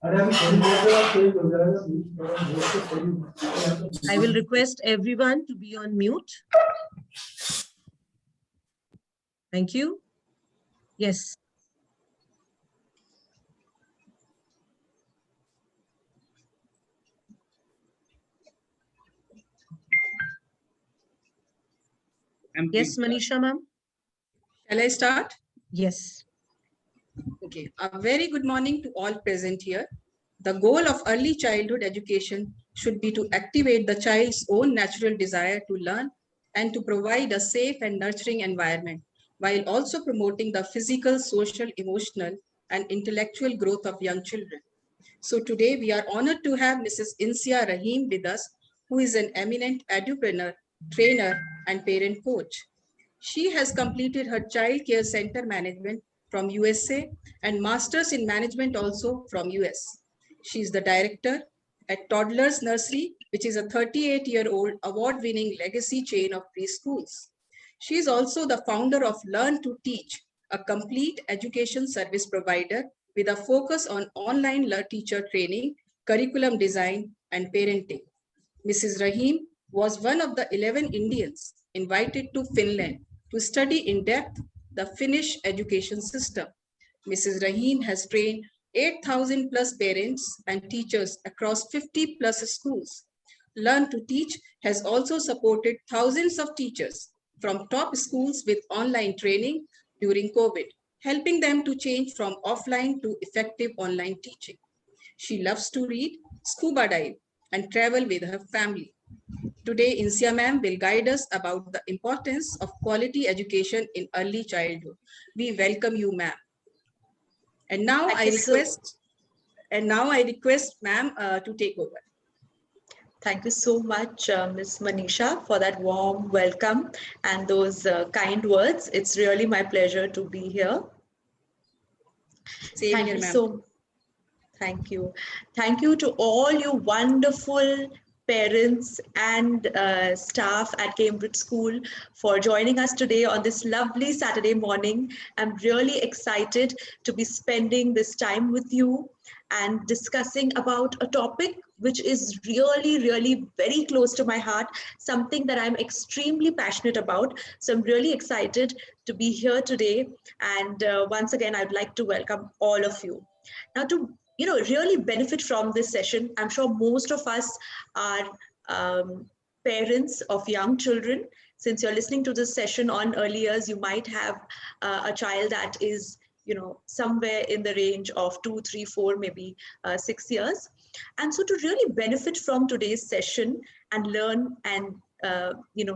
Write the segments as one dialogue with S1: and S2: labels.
S1: I will request everyone to be on mute. Thank you. Yes. Yes, Manisha ma'am.
S2: Shall I start?
S1: Yes.
S2: Okay. A very good morning to all present here. The goal of early childhood education should be to activate the child's own natural desire to learn and to provide a safe and nurturing environment, while also promoting the physical, social, emotional, and intellectual growth of young children. So today we are honored to have Mrs. Insiyah Rahim with us, who is an eminent edupreneur, trainer, and parent coach. She has completed her child care center management from USA and masters in management also from US. She is the director at Toddlers Nursery, which is a 38-year-old award-winning legacy chain of preschools. She is also the founder of Learn to Teach, a complete education service provider with a focus on online teacher training, curriculum design, and parenting. Mrs. Rahim was one of the 11 Indians invited to Finland to study in depth the Finnish education system. Mrs. Rahim has trained 8,000 plus parents and teachers across 50 plus schools. Learn to Teach has also supported thousands of teachers from top schools with online training during COVID, helping them to change from offline to effective online teaching. She loves to read, scuba dive, and travel with her family. Today, Insiyah ma'am will guide us about the importance of quality education in early childhood. We welcome you, ma'am. And now I request ma'am to take over.
S3: Thank you so much, Ms. Manisha, for that warm welcome and those kind words. It's really my pleasure to be here.
S2: Same here, ma'am.
S3: Thank you. Thank you to all you wonderful parents and staff at Cambridge School for joining us today on this lovely Saturday morning. I'm really excited to be spending this time with you and discussing about a topic which is really very close to my heart, something that I'm extremely passionate about. So I'm really excited to be here today. And once again, I'd like to welcome all of you. Now, to really benefit from this session, I'm sure most of us are parents of young children. Since you're listening to this session on early years, you might have a child that is somewhere in the range of 2, 3, 4, maybe 6 years. And so to really benefit from today's session and learn and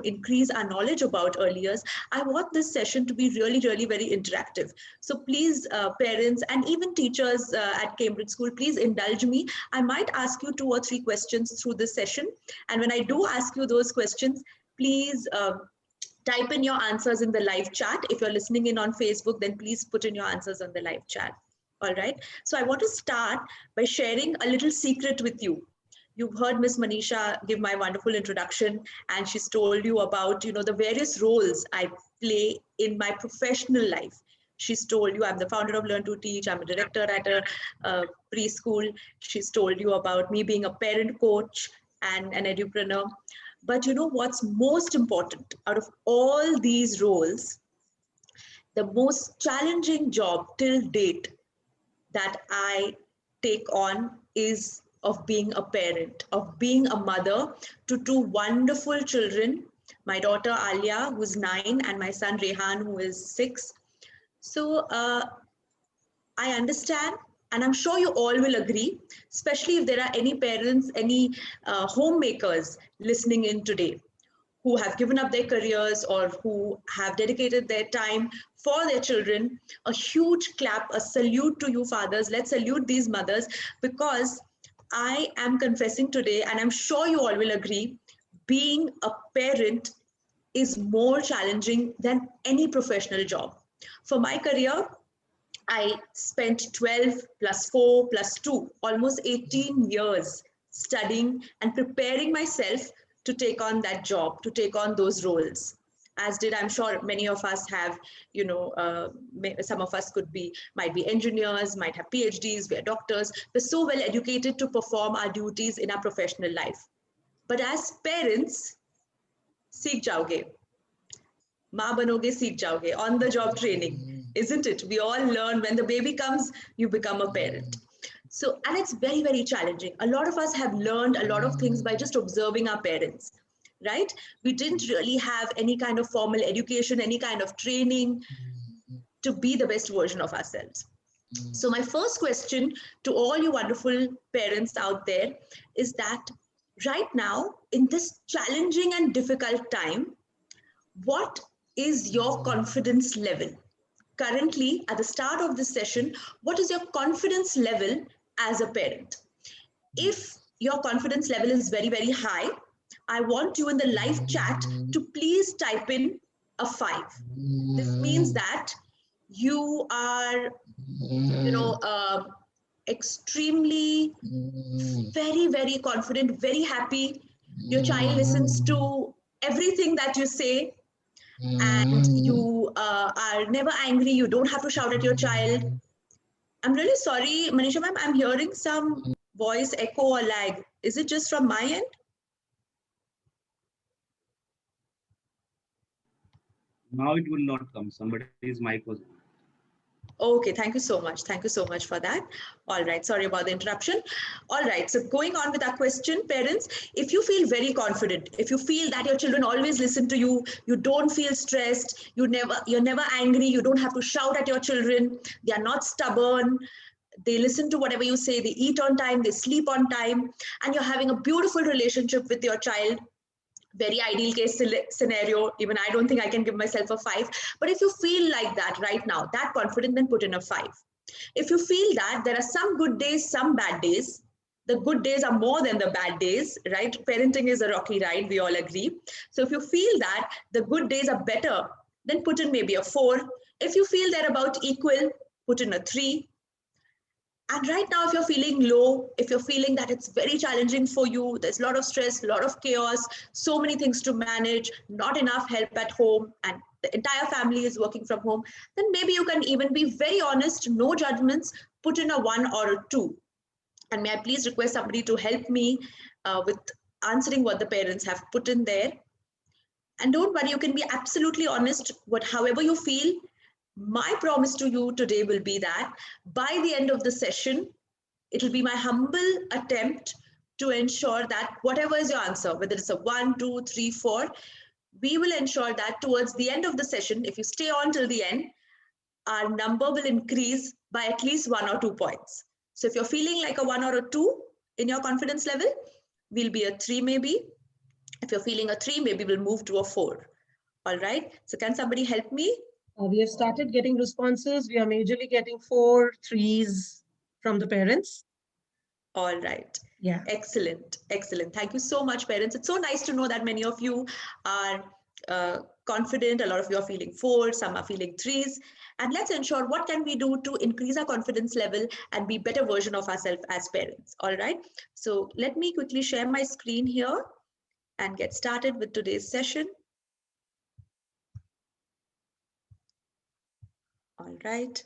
S3: increase our knowledge about early years, I want this session to be really very interactive. So please, parents and even teachers at Cambridge School, please indulge me. I might ask you 2 or 3 questions through this session. And when I do ask you those questions, please type in your answers in the live chat. If you're listening in on Facebook, then please put in your answers on the live chat. All right. So I want to start by sharing a little secret with you. You've heard Ms. Manisha give my wonderful introduction, and she's told you about, the various roles I play in my professional life. She's told you I'm the founder of Learn to Teach. I'm a director at a preschool. She's told you about me being a parent coach and an edupreneur. But what's most important out of all these roles, the most challenging job till date that I take on is of being a parent, of being a mother to 2 wonderful children, my daughter Alia, who's 9, and my son Rehan, who is 6. So I understand, and I'm sure you all will agree, especially if there are any parents, any homemakers listening in today who have given up their careers or who have dedicated their time for their children. A huge clap, a salute to you fathers. Let's salute these mothers, because I am confessing today, and I'm sure you all will agree, being a parent is more challenging than any professional job. For my career, I spent 12 plus 4 plus 2, almost 18 years studying and preparing myself to take on that job, to take on those roles. as did, I'm sure many of us have, you know, some of us might be engineers, might have PhDs, we're doctors. We're so well educated to perform our duties in our professional life. But as parents, seek jaoge. Ma banoge, seek jaoge. On the job training, isn't it? We all learn when the baby comes, you become a parent. So, and it's very, very challenging. A lot of us have learned a lot of things by just observing our parents, right? We didn't really have any kind of formal education, any kind of training to be the best version of ourselves. So my first question to all you wonderful parents out there is that right now, in this challenging and difficult time, what is your confidence level? Currently, at the start of this session, what is your confidence level as a parent? If your confidence level is very, very high, I want you in the live chat to please type in a 5. This means that you are, you know, extremely, very, very confident, very happy. Your child listens to everything that you say, and you are never angry. You don't have to shout at your child. I'm really sorry, Manisha ma'am, I'm hearing some voice echo or lag. Is it just from my end?
S4: Now it will not come. Somebody's mic was on.
S3: Okay, thank you so much. Thank you so much for that. All right, sorry about the interruption. All right, so going on with our question, parents, if you feel very confident, if you feel that your children always listen to you, you don't feel stressed, you're never angry, you don't have to shout at your children, they are not stubborn, they listen to whatever you say, they eat on time, they sleep on time, and you're having a beautiful relationship with your child. Very ideal case scenario, even I don't think I can give myself a 5. But if you feel like that right now, that confident, then put in a 5. If you feel that there are some good days, some bad days, the good days are more than the bad days, right? Parenting is a rocky ride, we all agree. So if you feel that the good days are better, then put in maybe a 4. If you feel they're about equal, put in a 3. And right now, if you're feeling low, if you're feeling that it's very challenging for you, there's a lot of stress, a lot of chaos, so many things to manage, not enough help at home, and the entire family is working from home, then maybe you can even be very honest, no judgments, put in a 1 or a 2. And may I please request somebody to help me with answering what the parents have put in there. And don't worry, you can be absolutely honest, however you feel. My promise to you today will be that by the end of the session, it will be my humble attempt to ensure that whatever is your answer, whether it's a 1, 2, 3, 4, we will ensure that towards the end of the session, if you stay on till the end, our number will increase by at least 1 or 2 points. So if you're feeling like a 1 or a 2 in your confidence level, we'll be a 3 maybe. If you're feeling a 3, maybe we'll move to a 4. All right. So can somebody help me?
S1: We have started getting responses. We are majorly getting 4, 3s from the parents.
S3: All right.
S1: Yeah.
S3: Excellent. Excellent. Thank you so much, parents. It's so nice to know that many of you are confident. A lot of you are feeling 4, some are feeling 3s. And let's ensure what can we do to increase our confidence level and be better version of ourselves as parents. All right. So let me quickly share my screen here and get started with today's session. All right.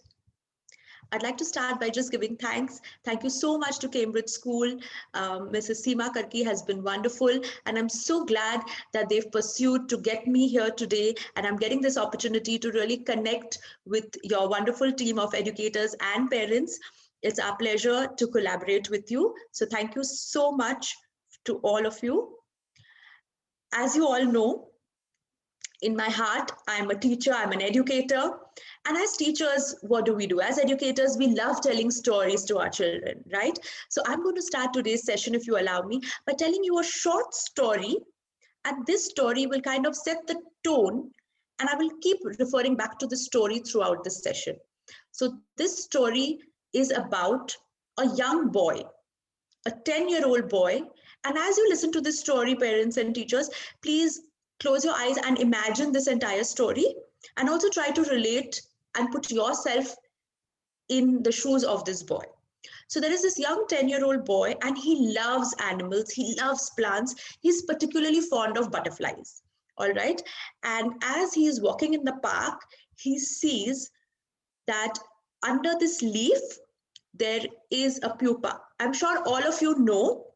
S3: I'd like to start by just giving thanks. Thank you so much to Cambridge School. Mrs. Seema Karki has been wonderful, and I'm so glad that they've pursued to get me here today, and I'm getting this opportunity to really connect with your wonderful team of educators and parents. It's our pleasure to collaborate with you. So thank you so much to all of you. As you all know, in my heart, I'm a teacher, I'm an educator. And as teachers, what do we do? As educators, we love telling stories to our children, right? So I'm going to start today's session, if you allow me, by telling you a short story. And this story will kind of set the tone. And I will keep referring back to the story throughout this session. So this story is about a young boy, a 10-year-old boy. And as you listen to this story, parents and teachers, please close your eyes and imagine this entire story, and also try to relate and put yourself in the shoes of this boy. So there is this young 10-year-old boy, and he loves animals, he loves plants, he's particularly fond of butterflies. All right. And as he is walking in the park, he sees that under this leaf, there is a pupa. I'm sure all of you know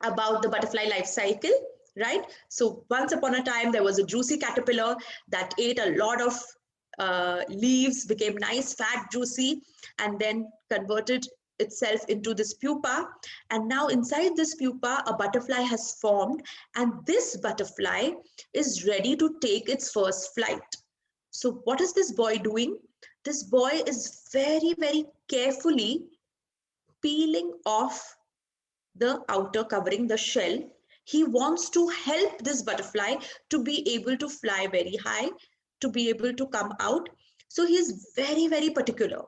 S3: about the butterfly life cycle, right? So once upon a time, there was a juicy caterpillar that ate a lot of leaves, became nice, fat, juicy, and then converted itself into this pupa. And now inside this pupa, a butterfly has formed, and this butterfly is ready to take its first flight. So what is this boy doing? This boy is very, very carefully peeling off the outer covering, the shell. He wants to help this butterfly to be able to fly very high, to be able to come out. So he is very, very particular.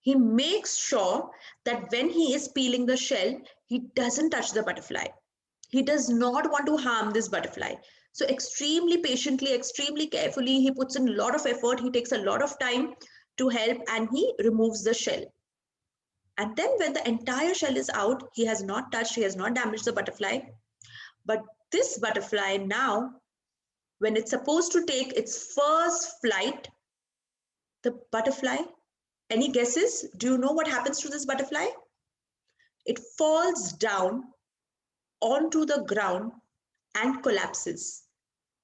S3: He makes sure that when he is peeling the shell, he doesn't touch the butterfly. He does not want to harm this butterfly. So extremely patiently, extremely carefully, he puts in a lot of effort. He takes a lot of time to help, and he removes the shell. And then when the entire shell is out, he has not touched, he has not damaged the butterfly. But this butterfly now, when it's supposed to take its first flight, the butterfly, any guesses? Do you know what happens to this butterfly? It falls down onto the ground and collapses.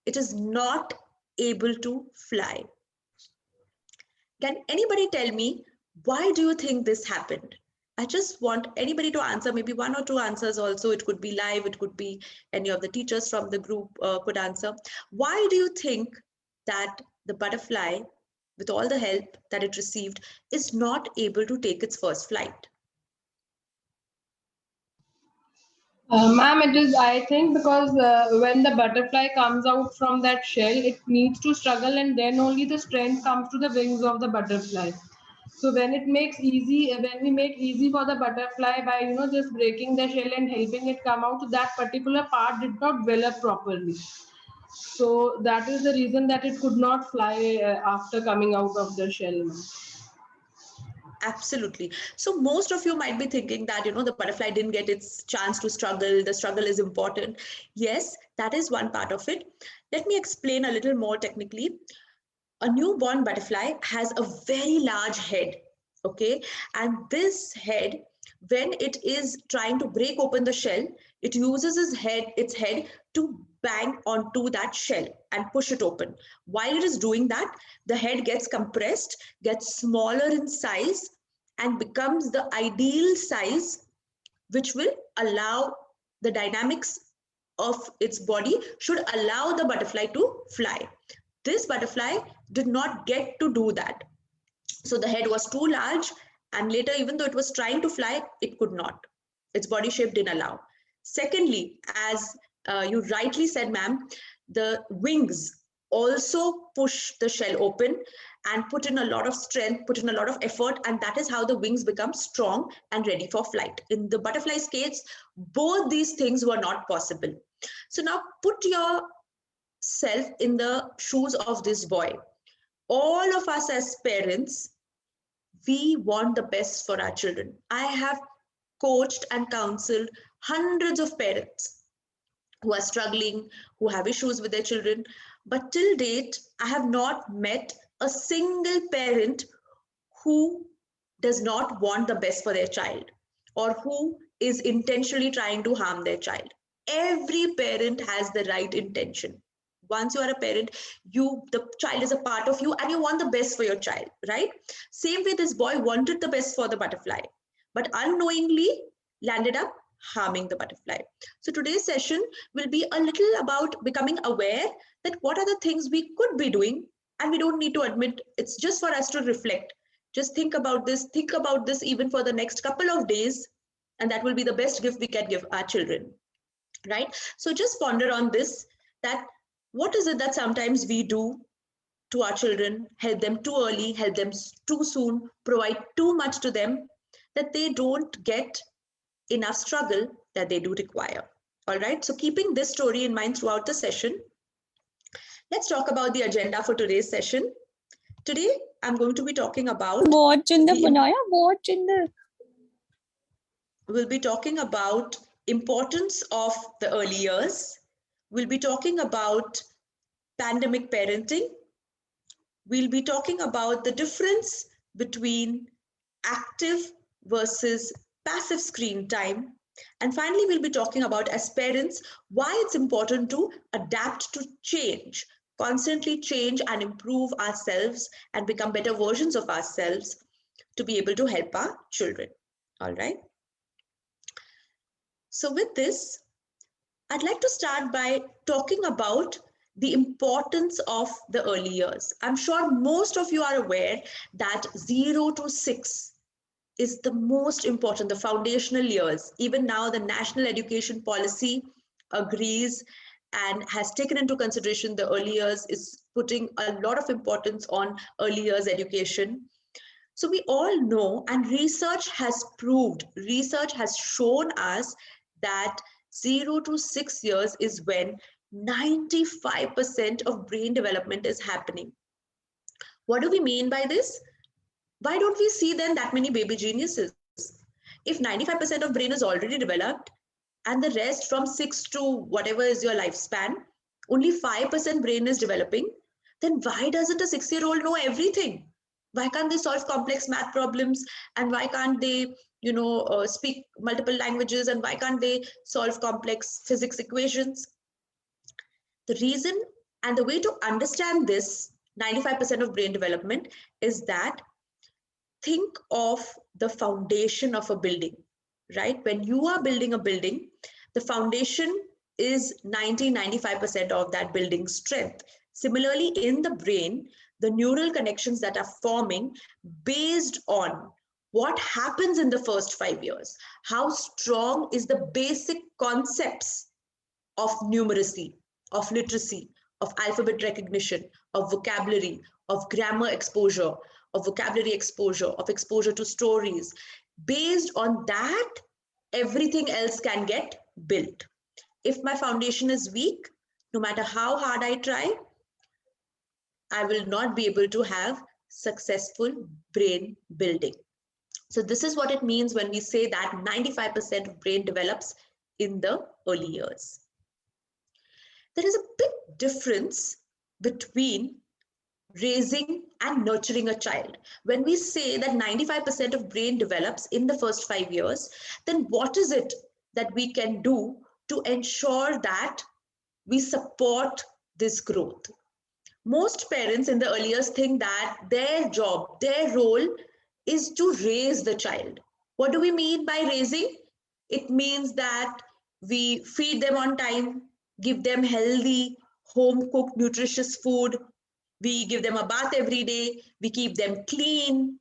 S3: It is not able to fly. Can anybody tell me, why do you think this happened? I just want anybody to answer, maybe one or two answers also. It could be live, it could be any of the teachers from the group could answer. Why do you think that the butterfly, with all the help that it received, is not able to take its first flight?
S5: Ma'am, it is, I think, because when the butterfly comes out from that shell, it needs to struggle, and then only the strength comes to the wings of the butterfly. So when we make easy for the butterfly by, just breaking the shell and helping it come out, that particular part did not develop properly. So that is the reason that it could not fly after coming out of the shell.
S3: Absolutely. So most of you might be thinking that, the butterfly didn't get its chance to struggle. The struggle is important. Yes, that is one part of it. Let me explain a little more technically. A newborn butterfly has a very large head, okay? And this head, when it is trying to break open the shell, it uses its head to bang onto that shell and push it open. While it is doing that, the head gets compressed, gets smaller in size, and becomes the ideal size, which will allow the dynamics of its body should allow the butterfly to fly. This butterfly did not get to do that. So the head was too large, and later, even though it was trying to fly, it could not. Its body shape didn't allow. Secondly, as you rightly said, ma'am, the wings also push the shell open and put in a lot of strength, put in a lot of effort, and that is how the wings become strong and ready for flight. In the butterfly's case, both these things were not possible. So now put yourself in the shoes of this boy. All of us as parents, we want the best for our children. I have coached and counseled hundreds of parents who are struggling, who have issues with their children. But till date, I have not met a single parent who does not want the best for their child or who is intentionally trying to harm their child. Every parent has the right intention. Once you are a parent, the child is a part of you and you want the best for your child, right? Same way this boy wanted the best for the butterfly, but unknowingly landed up harming the butterfly. So today's session will be a little about becoming aware that what are the things we could be doing, and we don't need to admit, it's just for us to reflect. Just think about this even for the next couple of days, and that will be the best gift we can give our children, right? So just ponder on this, that what is it that sometimes we do to our children, help them too early, help them too soon, provide too much to them, that they don't get enough struggle that they do require. All right, so keeping this story in mind throughout the session, let's talk about the agenda for today's session. Today, I'm going to be talking about... We'll be talking about importance of the early years. We'll be talking about pandemic parenting. We'll be talking about the difference between active versus passive screen time. And finally, we'll be talking about, as parents, why it's important to adapt to change, constantly change and improve ourselves and become better versions of ourselves to be able to help our children. All right. So with this, I'd like to start by talking about the importance of the early years. I'm sure most of you are aware that 0 to 6 is the most important, the foundational years. Even now, the National Education Policy agrees and has taken into consideration the early years, is putting a lot of importance on early years education. So we all know, and research has shown us that 0 to 6 years is when 95% of brain development is happening. What do we mean by this? Why don't we see then that many baby geniuses? If 95% of brain is already developed and the rest from 6 to whatever is your lifespan, only 5% brain is developing, then why doesn't a 6-year-old know everything? Why can't they solve complex math problems? And why can't they, speak multiple languages? And why can't they solve complex physics equations? The reason and the way to understand this 95% of brain development is that think of the foundation of a building, right? When you are building a building, the foundation is 95% of that building's strength. Similarly, in the brain, the neural connections that are forming based on what happens in the first 5 years, how strong is the basic concepts of numeracy, of literacy, of alphabet recognition, of vocabulary, of grammar exposure, of vocabulary exposure, of exposure to stories. Based on that, everything else can get built. If my foundation is weak, no matter how hard I try, I will not be able to have successful brain building. So this is what it means when we say that 95% of brain develops in the early years. There is a big difference between raising and nurturing a child. When we say that 95% of brain develops in the first 5 years, then what is it that we can do to ensure that we support this growth? Most parents in the early years think that their job, their role is to raise the child. What do we mean by raising? It means that we feed them on time, give them healthy, home-cooked, nutritious food. We give them a bath every day. We keep them clean.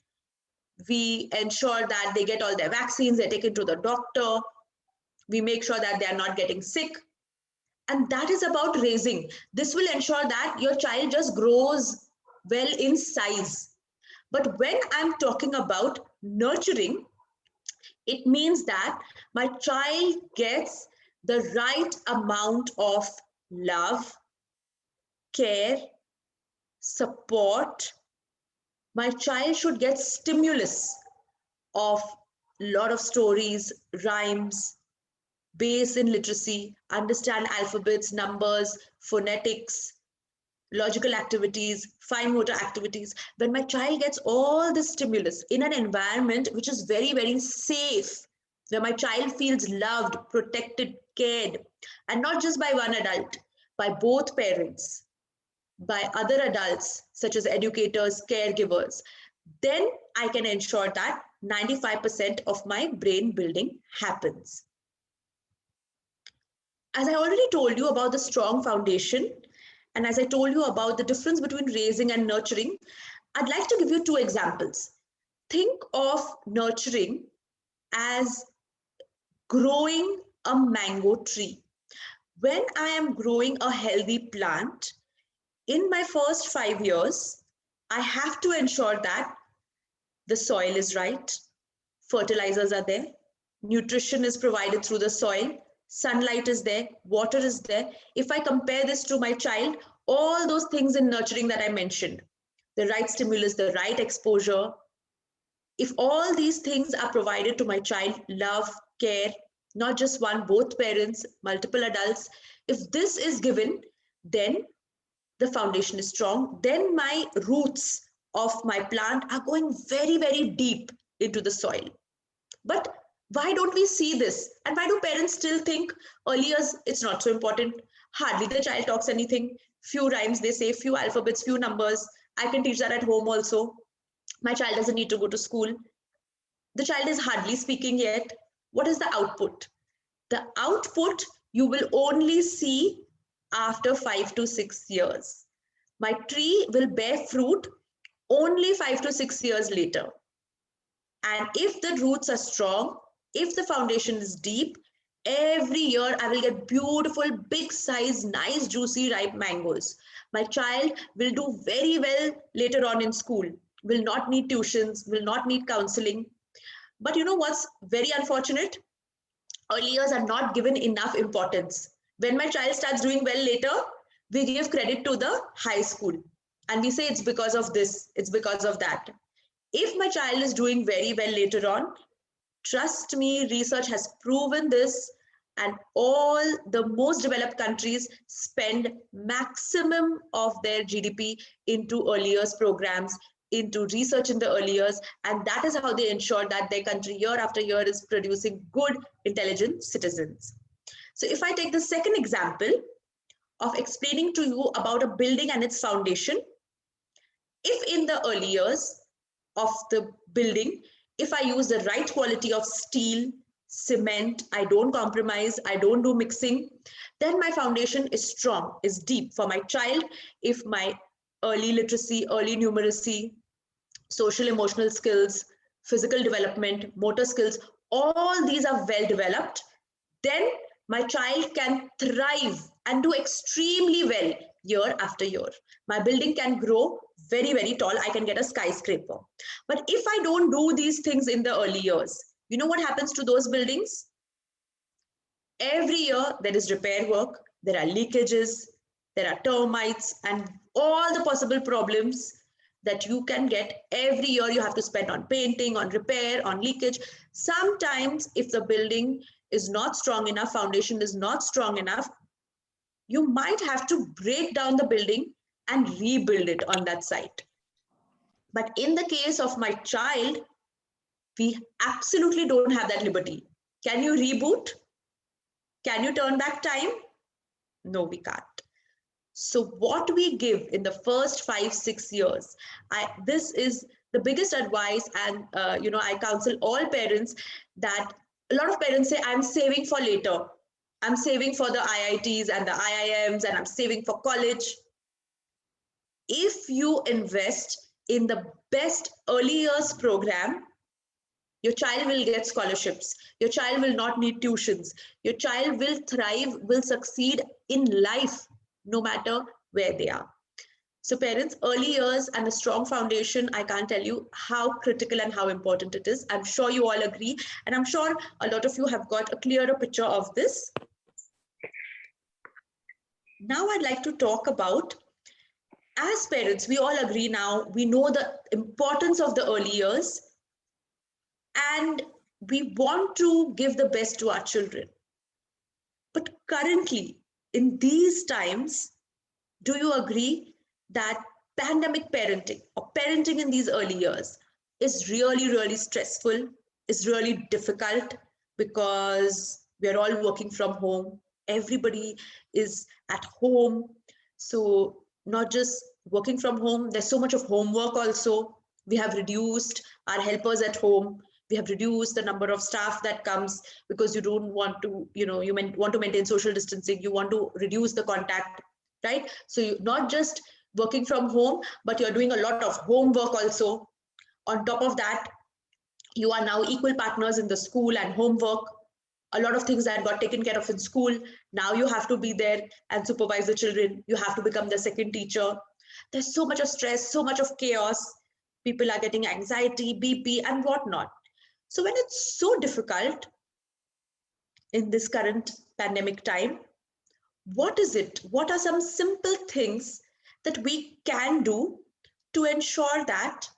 S3: We ensure that they get all their vaccines, they're taken to the doctor. We make sure that they are not getting sick. And that is about raising. This will ensure that your child just grows well in size. But when I'm talking about nurturing, it means that my child gets the right amount of love, care, support. My child should get stimulus of a lot of stories, rhymes, base in literacy, understand alphabets, numbers, phonetics, logical activities, fine motor activities. When my child gets all this stimulus in an environment which is very, very safe, where my child feels loved, protected, cared, and not just by one adult, by both parents, by other adults, such as educators, caregivers, then I can ensure that 95% of my brain building happens. As I already told you about the strong foundation, and as I told you about the difference between raising and nurturing, I'd like to give you 2 examples. Think of nurturing as growing a mango tree. When I am growing a healthy plant, in my first 5 years, I have to ensure that the soil is right, fertilizers are there, nutrition is provided through the soil, sunlight is there, water is there. If I compare this to my child, all those things in nurturing that I mentioned, the right stimulus, the right exposure, if all these things are provided to my child, love, care, not just one, both parents, multiple adults. If this is given, then the foundation is strong. Then my roots of my plant are going very, very deep into the soil. But why don't we see this? And why do parents still think early years it's not so important? Hardly the child talks anything. Few rhymes they say, few alphabets, few numbers. I can teach that at home also. My child doesn't need to go to school. The child is hardly speaking yet. What is the output? The output you will only see after 5 to 6 years. My tree will bear fruit only 5 to 6 years later. And if the roots are strong, if the foundation is deep, every year I will get beautiful, big size, nice, juicy, ripe mangoes. My child will do very well later on in school, will not need tuitions, will not need counseling. But you know what's very unfortunate? Early years are not given enough importance. When my child starts doing well later, we give credit to the high school. And we say it's because of this, it's because of that. If my child is doing very well later on, trust me, research has proven this, and all the most developed countries spend maximum of their GDP into early years programs, into research in the early years, and that is how they ensure that their country year after year is producing good, intelligent citizens. So if I take the second example of explaining to you about a building and its foundation, if in the early years of the building, if I use the right quality of steel, cement, I don't compromise, I don't do mixing, then my foundation is strong, is deep for my child. If my early literacy, early numeracy, social emotional skills, physical development, motor skills, all these are well developed, then my child can thrive and do extremely well year after year. My building can grow very, very tall. I can get a skyscraper. But if I don't do these things in the early years, you know what happens to those buildings? Every year there is repair work, there are leakages, there are termites, and all the possible problems that you can get. Every year you have to spend on painting, on repair, on leakage. Sometimes if the building is not strong enough, foundation is not strong enough, you might have to break down the building and rebuild it on that site. But in the case of my child, we absolutely don't have that liberty. Can you reboot? Can you turn back time? No, we can't. So what we give in the first 5-6 years, this is the biggest advice, and I counsel all parents that a lot of parents say, I'm saving for later. I'm saving for the IITs and the IIMs, and I'm saving for college. If you invest in the best early years program, your child will get scholarships. Your child will not need tuitions. Your child will thrive, will succeed in life, no matter where they are. So parents, early years and a strong foundation, I can't tell you how critical and how important it is. I'm sure you all agree, and I'm sure a lot of you have got a clearer picture of this. Now I'd like to talk about, as parents, we all agree now, we know the importance of the early years, and we want to give the best to our children. But currently, in these times, do you agree that pandemic parenting or parenting in these early years is really, really stressful, is really difficult, because we are all working from home. Everybody is at home. So not just working from home, there's so much of homework also. We have reduced our helpers at home. We have reduced the number of staff that comes, because you don't want to, you want to maintain social distancing. You want to reduce the contact, right? So you're not just working from home, but you're doing a lot of homework also. On top of that, you are now equal partners in the school and homework. A lot of things that got taken care of in school, now you have to be there and supervise the children. You have to become the second teacher. There's so much of stress, so much of chaos. People are getting anxiety, BP, and whatnot. So when it's so difficult in this current pandemic time, what is it? What are some simple things that we can do to ensure that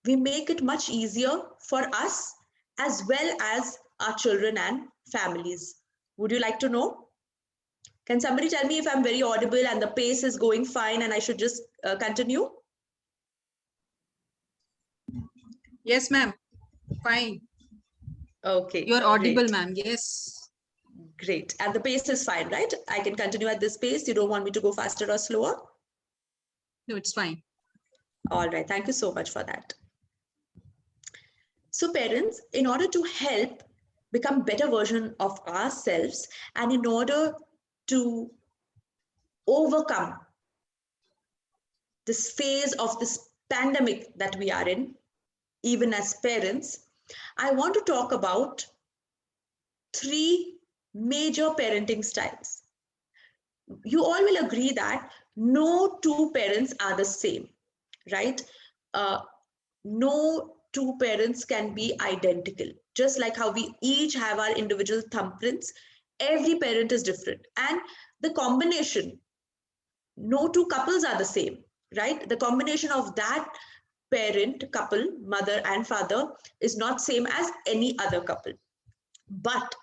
S3: we make it much easier for us as well as our children and families? Would you like to know? Can somebody tell me if I'm very audible and the pace is going fine and I should just continue?
S2: Yes, ma'am. Fine.
S3: Okay.
S2: You're audible,
S3: great.
S2: ma'am. Yes.
S3: Great. And the pace is fine, right? I can continue at this pace. You don't want me to go faster or slower?
S2: No, it's fine.
S3: All right. Thank you so much for that. So parents, in order to help become better version of ourselves and in order to overcome this phase of this pandemic that we are in, even as parents, I want to talk about 3 major parenting styles. You all will agree that no 2 parents are the same, right? No 2 parents can be identical. Just like how we each have our individual thumbprints, every parent is different. And the combination, no 2 couples are the same, right? The combination of that parent couple, mother and father, is not same as any other couple. But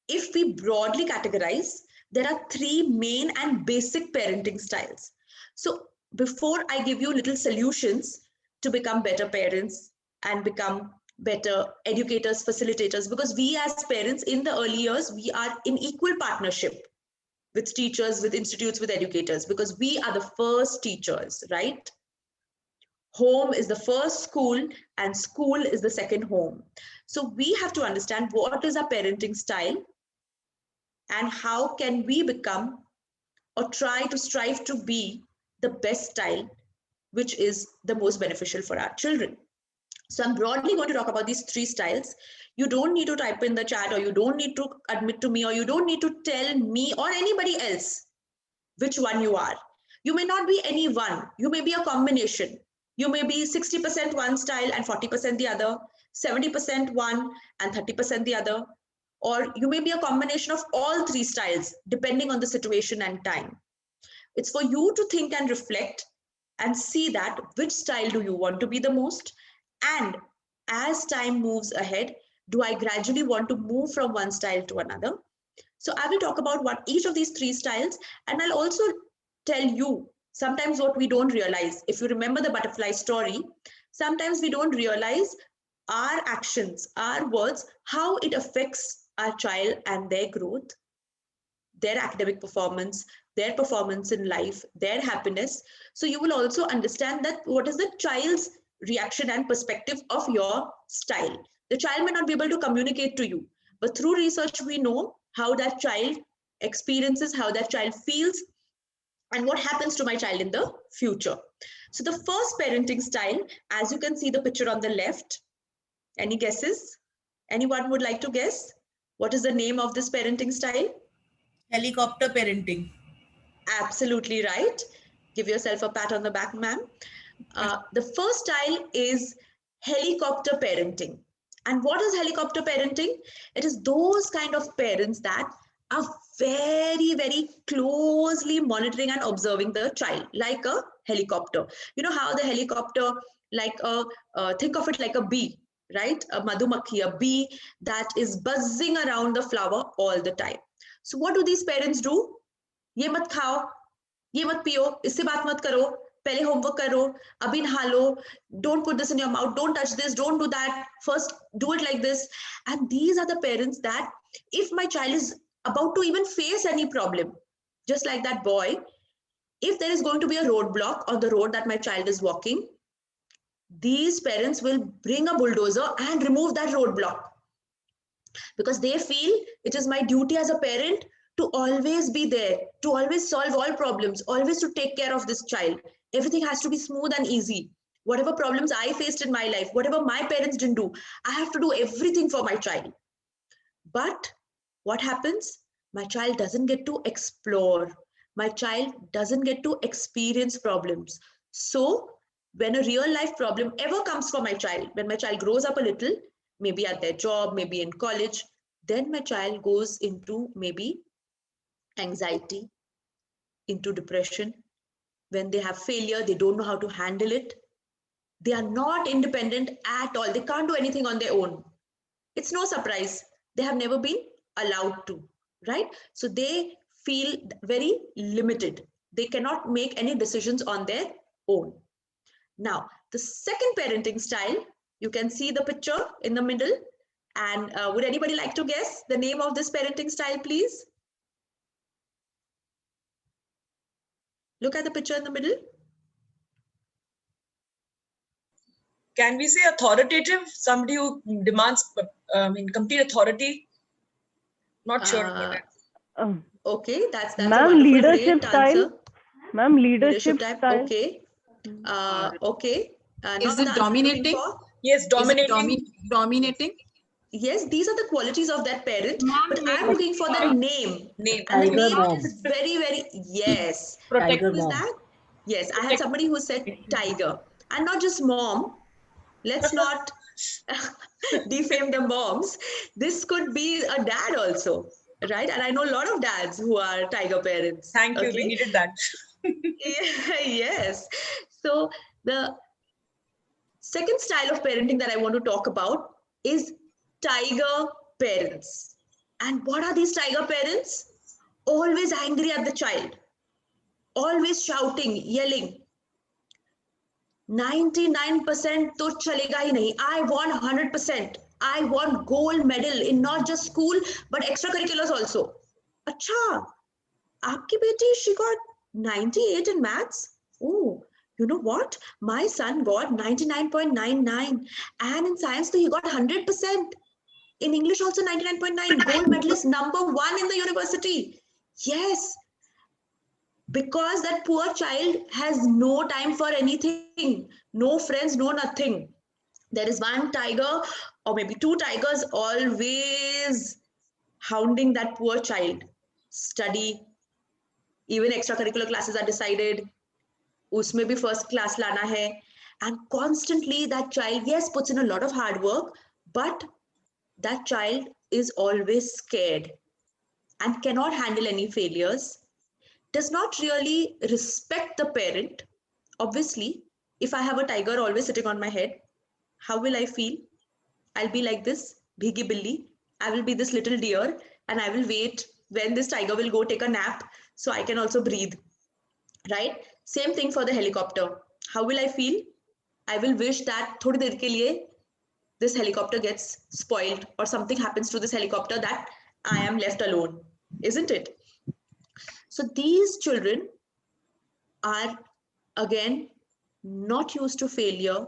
S3: if we broadly categorize, there are 3 main and basic parenting styles. So before I give you little solutions to become better parents and become better educators, facilitators, because we as parents in the early years, we are in equal partnership with teachers, with institutes, with educators, because we are the first teachers, right? Home is the first school and school is the second home. So we have to understand what is our parenting style and how can we become or try to strive to be the best style, which is the most beneficial for our children. So I'm broadly going to talk about these 3 styles. You don't need to type in the chat, or you don't need to admit to me, or you don't need to tell me or anybody else which one you are. You may not be any one. You may be a combination. You may be 60% one style and 40% the other, 70% one and 30% the other, or you may be a combination of all 3 styles depending on the situation and time. It's for you to think and reflect and see that which style do you want to be the most, and as time moves ahead, do I gradually want to move from one style to another? So I will talk about what each of these 3 styles, and I'll also tell you sometimes what we don't realize. If you remember the butterfly story, sometimes we don't realize our actions, our words, how it affects our child and their growth, their academic performance, their performance in life, their happiness. So you will also understand that what is the child's reaction and perspective of your style. The child may not be able to communicate to you, but through research, we know how that child experiences, how that child feels, and what happens to my child in the future. So the first parenting style, as you can see the picture on the left, any guesses? Anyone would like to guess? What is the name of this parenting style?
S6: Helicopter parenting.
S3: Absolutely right. Give yourself a pat on the back, ma'am. The first style is helicopter parenting. And what is helicopter parenting? It is those kind of parents that are very, very closely monitoring and observing the child, like a helicopter. You know how the helicopter, like think of it like a bee, right? A madhumakhi, a bee that is buzzing around the flower all the time. So what do these parents do? ये मत खाओ, ये मत पियो, इससे बात मत करो, पहले होमवर्क करो, अभी नहा लो, don't put this in your mouth, don't touch this, don't do that, first do it like this. And these are the parents that if my child is about to even face any problem, just like that boy, if there is going to be a roadblock on the road that my child is walking, these parents will bring a bulldozer and remove that roadblock, because they feel it is my duty as a parent to always be there, to always solve all problems, always to take care of this child. Everything has to be smooth and easy. Whatever problems I faced in my life, whatever my parents didn't do, I have to do everything for my child. But what happens? My child doesn't get to explore. My child doesn't get to experience problems. So when a real life problem ever comes for my child, when my child grows up a little, maybe at their job, maybe in college, then my child goes into maybe anxiety, into depression. When they have failure, they don't know how to handle it. They are not independent at all. They can't do anything on their own. It's no surprise. They have never been allowed to, right? So they feel very limited. They cannot make any decisions on their own. Now, the second parenting style, you can see the picture in the middle. And would anybody like to guess the name of this parenting style, please? Look at the picture in the middle.
S7: Can we say authoritative? Somebody who demands complete authority? Not sure about that.
S3: Okay, that's a
S8: Ma'am,
S3: wonderful,
S8: leadership
S3: great
S8: style.
S3: answer.
S8: Ma'am, leadership
S3: Type.
S8: style.
S3: Okay. Okay.
S2: Is
S3: Not
S2: it
S3: the answer you're looking
S2: dominating?
S3: for.
S7: Yes,
S2: Is it
S7: dominating.
S2: dominating?
S3: Yes, these are the qualities of that parent,
S5: Ma'am,
S3: but I'm looking for the name.
S7: Name.
S3: And the
S9: Tiger
S3: name
S9: mom.
S3: is very, very, yes.
S7: Protect.
S9: Tiger
S3: Who is
S9: mom.
S3: that? Yes, I had somebody who said tiger. And not just mom. Let's not defame the moms. This could be a dad also, right? And I know a lot of dads who are tiger parents.
S7: Thank you. We
S3: Okay?
S7: needed that.
S3: Yes. So the second style of parenting that I want to talk about is tiger parents. And what are these tiger parents? Always angry at the child, always shouting, yelling. 99% तो चलेगा ही नहीं. I want 100%. I want gold medal in not just school but extracurriculars also. अच्छा, आपकी बेटी, she got 98 in maths. Oh, you know what? My son got 99.99, and in science he got 100%. In English also 99.9. Gold medalist #1 in the university. Yes. Because that poor child has no time for anything, no friends, no nothing. There is one tiger or maybe two tigers always hounding that poor child. Study, even extracurricular classes are decided. Usme bhi first class lana hai. And constantly that child, yes, puts in a lot of hard work, but that child is always scared and cannot handle any failures, does not really respect the parent. Obviously, if I have a tiger always sitting on my head, how will I feel? I'll be like this, bhigi billi. I will be this little deer and I will wait when this tiger will go take a nap so I can also breathe, right? Same thing for the helicopter. How will I feel? I will wish that thodi der ke liye this helicopter gets spoiled or something happens to this helicopter that I am left alone, isn't it? So these children are, again, not used to failure,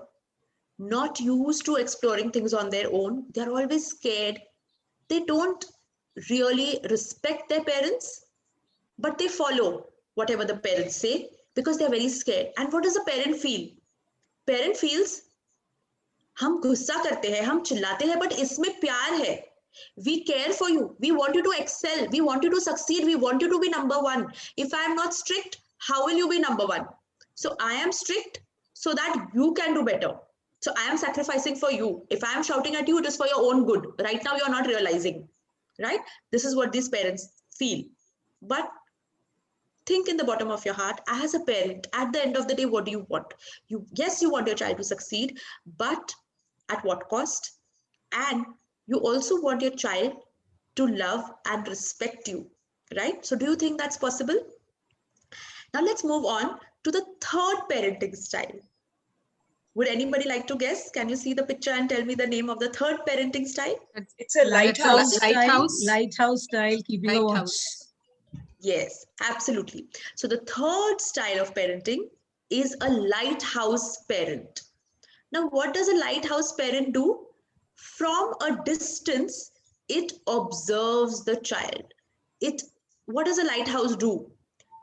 S3: not used to exploring things on their own. They're always scared. They don't really respect their parents, but they follow whatever the parents say because they're very scared. And what does a parent feel? Parent feels, हम गुस्सा करते हैं, हम चिल्लाते हैं, but इसमें प्यार है. We care for you. We want you to excel. We want you to succeed. We want you to be #1. If I am not strict, how will you be #1? So I am strict so that you can do better. So I am sacrificing for you. If I am shouting at you, it is for your own good. Right now, you're not realizing, right? This is what these parents feel. But think in the bottom of your heart, as a parent, at the end of the day, what do you want? Yes, you want your child to succeed, but at what cost? And you also want your child to love and respect you, right? So do you think that's possible? Now let's move on to the third parenting style. Would anybody like to guess? Can you see the picture and tell me the name of the third parenting style?
S7: It's a lighthouse.
S1: Lighthouse style, keeping a watch.
S3: Yes, absolutely. So the third style of parenting is a lighthouse parent. Now, what does a lighthouse parent do? From a distance, it observes the child. What does a lighthouse do?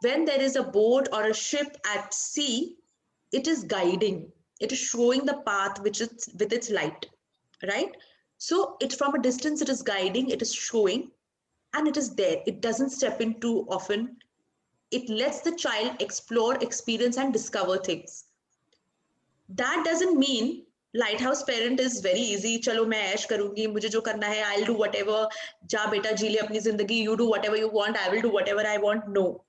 S3: When there is a boat or a ship at sea, it is guiding. It is showing the path with its light, right? So from a distance, it is guiding, it is showing, and it is there. It doesn't step in too often. It lets the child explore, experience, and discover things. That doesn't mean lighthouse parent is very easy. Chalo main ऐश करूंगी, मुझे जो करना है, I'll do whatever. जा बेटा जी ले अपनी जिंदगी. You do whatever you want. I will do whatever I want. No.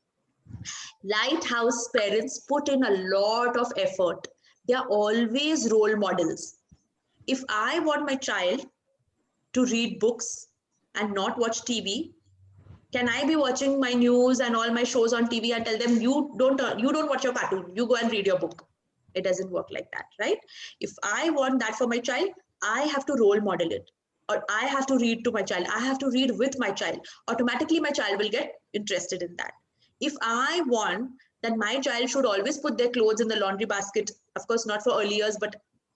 S3: Lighthouse parents put in a lot of effort. They are always role models. If I want my child to read books, and not watch TV? Can I be watching my news and all my shows on TV and tell them, you don't watch your cartoon, you go and read your book? It doesn't work like that, right? If I want that for my child, I have to role model it, or I have to read to my child. I have to read with my child. Automatically, my child will get interested in that. If I want that my child should always put their clothes in the laundry basket, of course, not for early years, but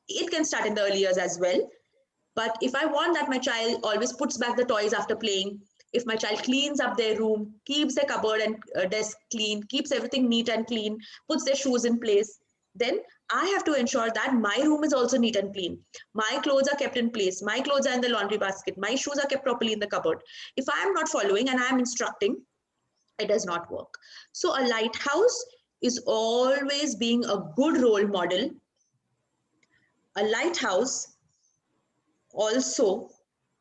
S3: it can start in the early years as well. But if I want that my child always puts back the toys after playing, if my child cleans up their room, keeps their cupboard and desk clean, keeps everything neat and clean, puts their shoes in place, then I have to ensure that my room is also neat and clean. My clothes are kept in place. My clothes are in the laundry basket. My shoes are kept properly in the cupboard. If I am not following and I am instructing, it does not work. So a lighthouse is always being a good role model. A lighthouse also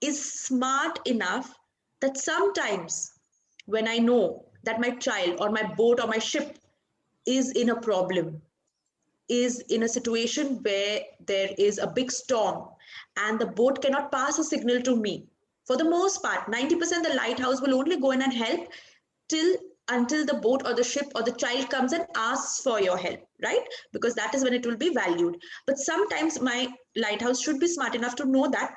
S3: is smart enough that sometimes when I know that my child or my boat or my ship is in a problem, is in a situation where there is a big storm and the boat cannot pass a signal to me, for the most part, 90% the lighthouse will only go in and help until the boat or the ship or the child comes and asks for your help, right? Because that is when it will be valued. But sometimes my lighthouse should be smart enough to know that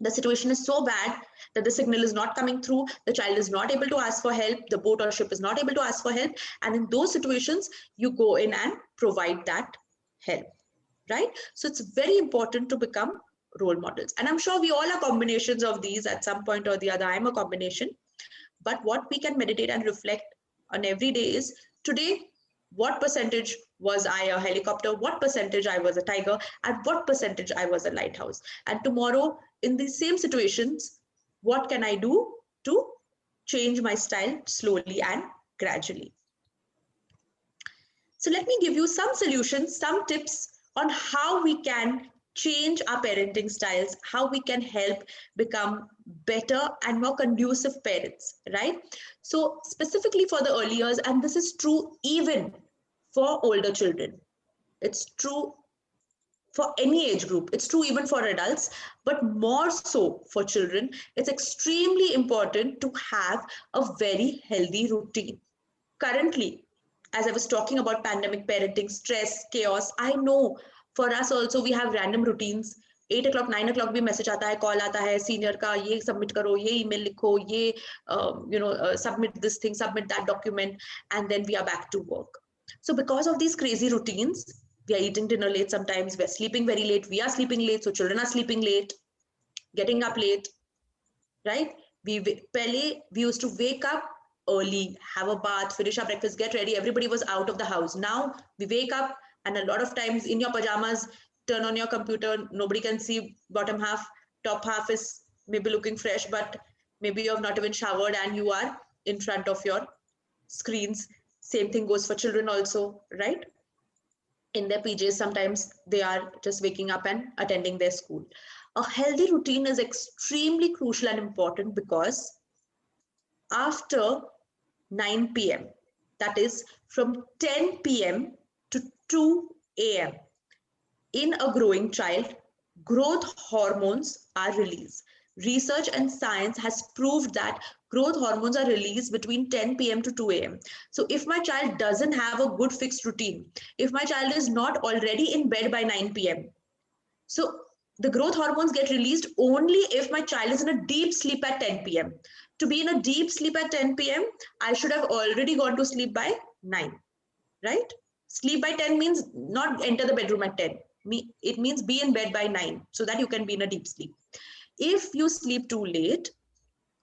S3: the situation is so bad that the signal is not coming through, the child is not able to ask for help, the boat or ship is not able to ask for help. And in those situations, you go in and provide that help, right? So it's very important to become role models. And I'm sure we all are combinations of these at some point or the other. I'm a combination. But what we can meditate and reflect on every day is, today, what percentage was I a helicopter? What percentage I was a tiger? And what percentage I was a lighthouse? And tomorrow, in these same situations, what can I do to change my style slowly and gradually? So let me give you some solutions, some tips on how we can change our parenting styles, how we can help become better and more conducive parents, right? So specifically for the early years, and this is true even for older children, it's true for any age group, it's true even for adults, but more so for children, it's extremely important to have a very healthy routine. Currently, as I was talking about pandemic parenting, stress, chaos, I know for us also we have random routines. 8 o'clock, 9 o'clock भी message आता है, call आता है, senior का ये submit करो, ये email लिखो, ये submit this thing, submit that document, and then we are back to work. So because of these crazy routines, we are eating dinner late sometimes, we are sleeping very late, we are sleeping late, so children are sleeping late, getting up late, right? We used to wake up early, have a bath, finish our breakfast, get ready. Everybody was out of the house. Now we wake up and a lot of times in your pajamas, turn on your computer, nobody can see bottom half, top half is maybe looking fresh, but maybe you have not even showered and you are in front of your screens. Same thing goes for children also, right? In their PJs, sometimes they are just waking up and attending their school. A healthy routine is extremely crucial and important because after 9 p.m., that is from 10 p.m. to 2 a.m., in a growing child, growth hormones are released. Research and science has proved that growth hormones are released between 10 p.m. to 2 a.m. So if my child doesn't have a good fixed routine, if my child is not already in bed by 9 p.m., so the growth hormones get released only if my child is in a deep sleep at 10 p.m. To be in a deep sleep at 10 p.m., I should have already gone to sleep by 9, right? Sleep by 10 means not enter the bedroom at 10. It means be in bed by 9 so that you can be in a deep sleep. If you sleep too late,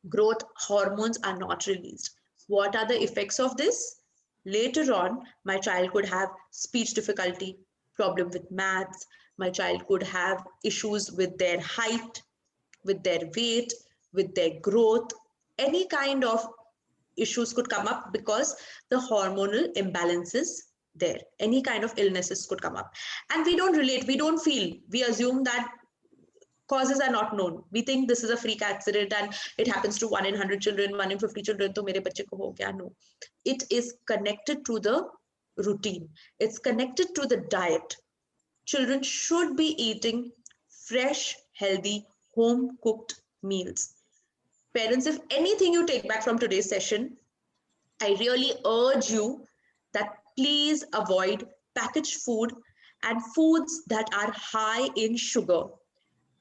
S3: growth hormones are not released. What are the effects of this? Later on, my child could have speech difficulty, problem with maths. My child could have issues with their height, with their weight, with their growth. Any kind of issues could come up because the hormonal imbalances there. Any kind of illnesses could come up. And we don't relate, we don't feel, we assume that causes are not known. We think this is a freak accident and it happens to 1 in 100 children, 1 in 50 children, to mere bacche ko ho gaya. No. It is connected to the routine. It's connected to the diet. Children should be eating fresh, healthy, home-cooked meals. Parents, if anything you take back from today's session, I really urge you that please avoid packaged food and foods that are high in sugar.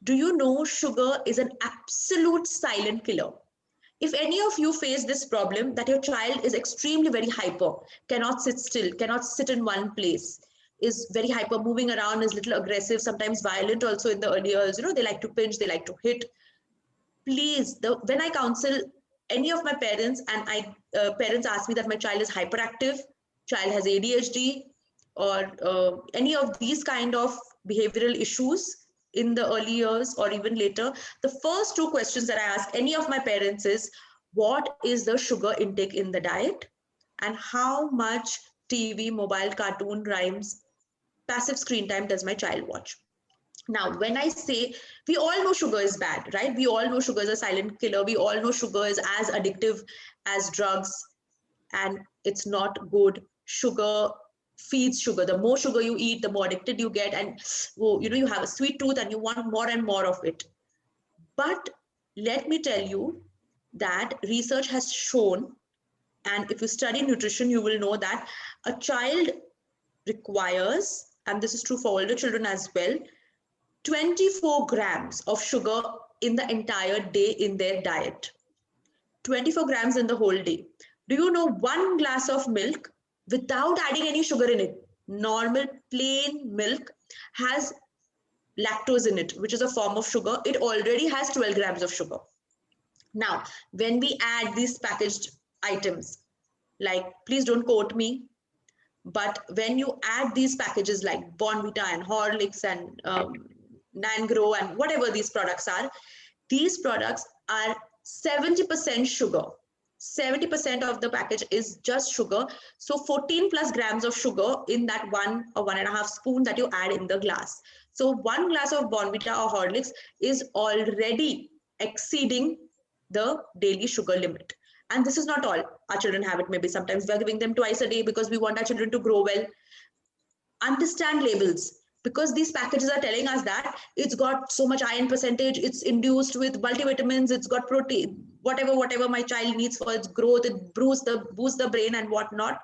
S3: Do you know sugar is an absolute silent killer? If any of you face this problem that your child is extremely very hyper, cannot sit still, cannot sit in one place, is very hyper, moving around, is little aggressive, sometimes violent also in the early years, they like to pinch, they like to hit. Please, when I counsel any of my parents and parents ask me that my child is hyperactive, child has ADHD, or any of these kind of behavioral issues in the early years or even later, the first two questions that I ask any of my parents is, what is the sugar intake in the diet? And how much TV, mobile, cartoon, rhymes, passive screen time does my child watch? Now, when I say, we all know sugar is bad, right? We all know sugar is a silent killer. We all know sugar is as addictive as drugs, and it's not good. Sugar feeds sugar. The more sugar you eat, the more addicted you get. And you have a sweet tooth and you want more and more of it. But let me tell you that research has shown, and if you study nutrition, you will know that a child requires, and this is true for older children as well, 24 grams of sugar in the entire day in their diet. 24 grams in the whole day. Do you know 1 glass of milk without adding any sugar in it, normal plain milk, has lactose in it, which is a form of sugar. It already has 12 grams of sugar. Now, when we add these packaged items, like, please don't quote me, but when you add these packages like Bonvita and Horlicks and Nangro and whatever these products are 70% sugar. 70% of the package is just sugar. So 14 plus grams of sugar in that 1 or 1.5 spoon that you add in the glass. So 1 glass of Bonvita or Horlicks is already exceeding the daily sugar limit. And this is not all. Our children have it. Maybe sometimes we're giving them twice a day because we want our children to grow well. Understand labels, because these packages are telling us that it's got so much iron percentage, it's induced with multivitamins, it's got protein, whatever my child needs for its growth, it boosts the brain and whatnot.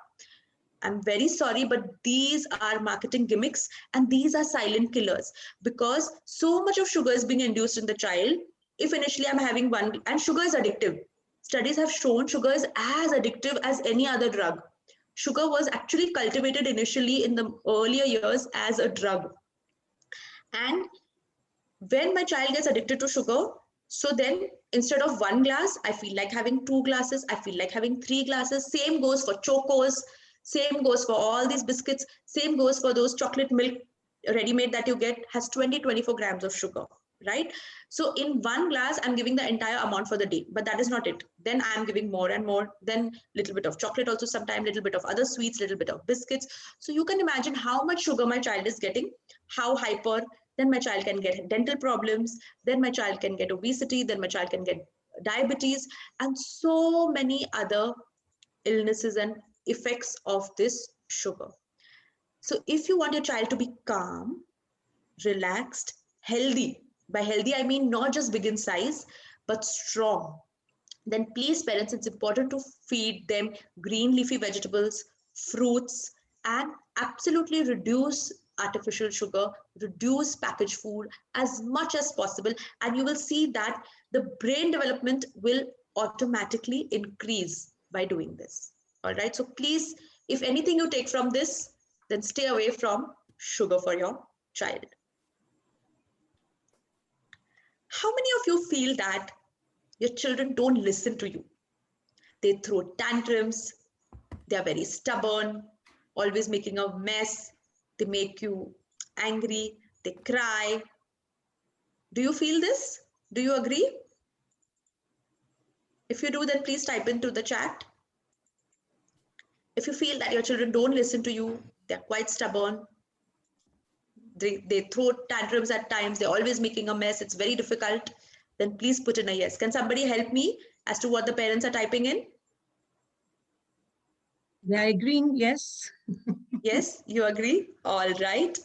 S3: I'm very sorry, but these are marketing gimmicks and these are silent killers, because so much of sugar is being induced in the child. If initially I'm having one, and sugar is addictive. Studies have shown sugar is as addictive as any other drug. Sugar was actually cultivated initially in the earlier years as a drug. And when my child gets addicted to sugar, so then instead of 1 glass, I feel like having 2 glasses, I feel like having 3 glasses. Same goes for chocos, same goes for all these biscuits, same goes for those chocolate milk ready-made that you get, has 24 grams of sugar, right? So in 1 glass, I'm giving the entire amount for the day, but that is not it. Then I'm giving more and more, then little bit of chocolate also, sometimes little bit of other sweets, little bit of biscuits. So you can imagine how much sugar my child is getting, how hyper. Then my child can get dental problems, then my child can get obesity, then my child can get diabetes, and so many other illnesses and effects of this sugar. So if you want your child to be calm, relaxed, healthy, by healthy I mean not just big in size, but strong, then please parents, it's important to feed them green leafy vegetables, fruits, and absolutely reduce artificial sugar, reduce packaged food as much as possible, and you will see that the brain development will automatically increase by doing this. All right, so please, if anything you take from this, then stay away from sugar for your child. How many of you feel that your children don't listen to you? They throw tantrums, they are very stubborn, always making a mess, they make you angry, they cry. Do you feel this? Do you agree? If you do, then please type into the chat. If you feel that your children don't listen to you, they're quite stubborn, they throw tantrums at times, they're always making a mess, it's very difficult, then please put in a yes. Can somebody help me as to what the parents are typing in?
S1: They are agreeing, yes.
S3: Yes, you agree? All right.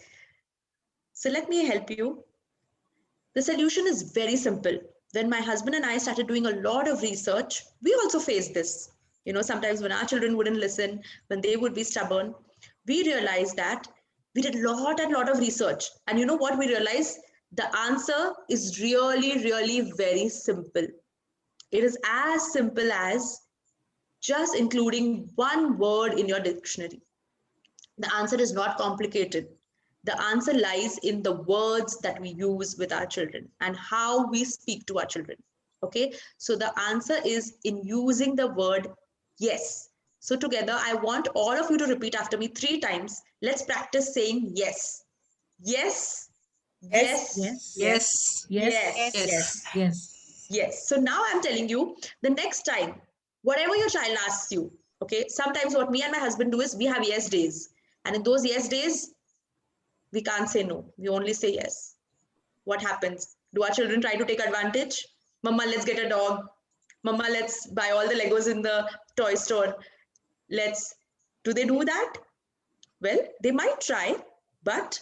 S3: So let me help you. The solution is very simple. when my husband and I started doing a lot of research, we also faced this. You know, sometimes when our children wouldn't listen, when they would be stubborn, we realized that we did a lot and lot of research. And you know what we realized? The answer is really, really very simple. It is as simple as just including one word in your dictionary. The answer is not complicated. The answer lies in the words that we use with our children and how we speak to our children. Okay, so the answer is in using the word yes. So together, I want all of you to repeat after me 3 times. Let's practice saying yes. Yes. Yes.
S6: Yes.
S7: Yes.
S3: Yes.
S7: Yes.
S1: Yes.
S3: Yes. So now I'm telling you, the next time, whatever your child asks you, okay, sometimes what me and my husband do is we have yes days. And in those yes days, we can't say no. We only say yes. What happens? Do our children try to take advantage? Mama, let's get a dog. Mama, let's buy all the Legos in the toy store. Do they do that? Well, they might try, but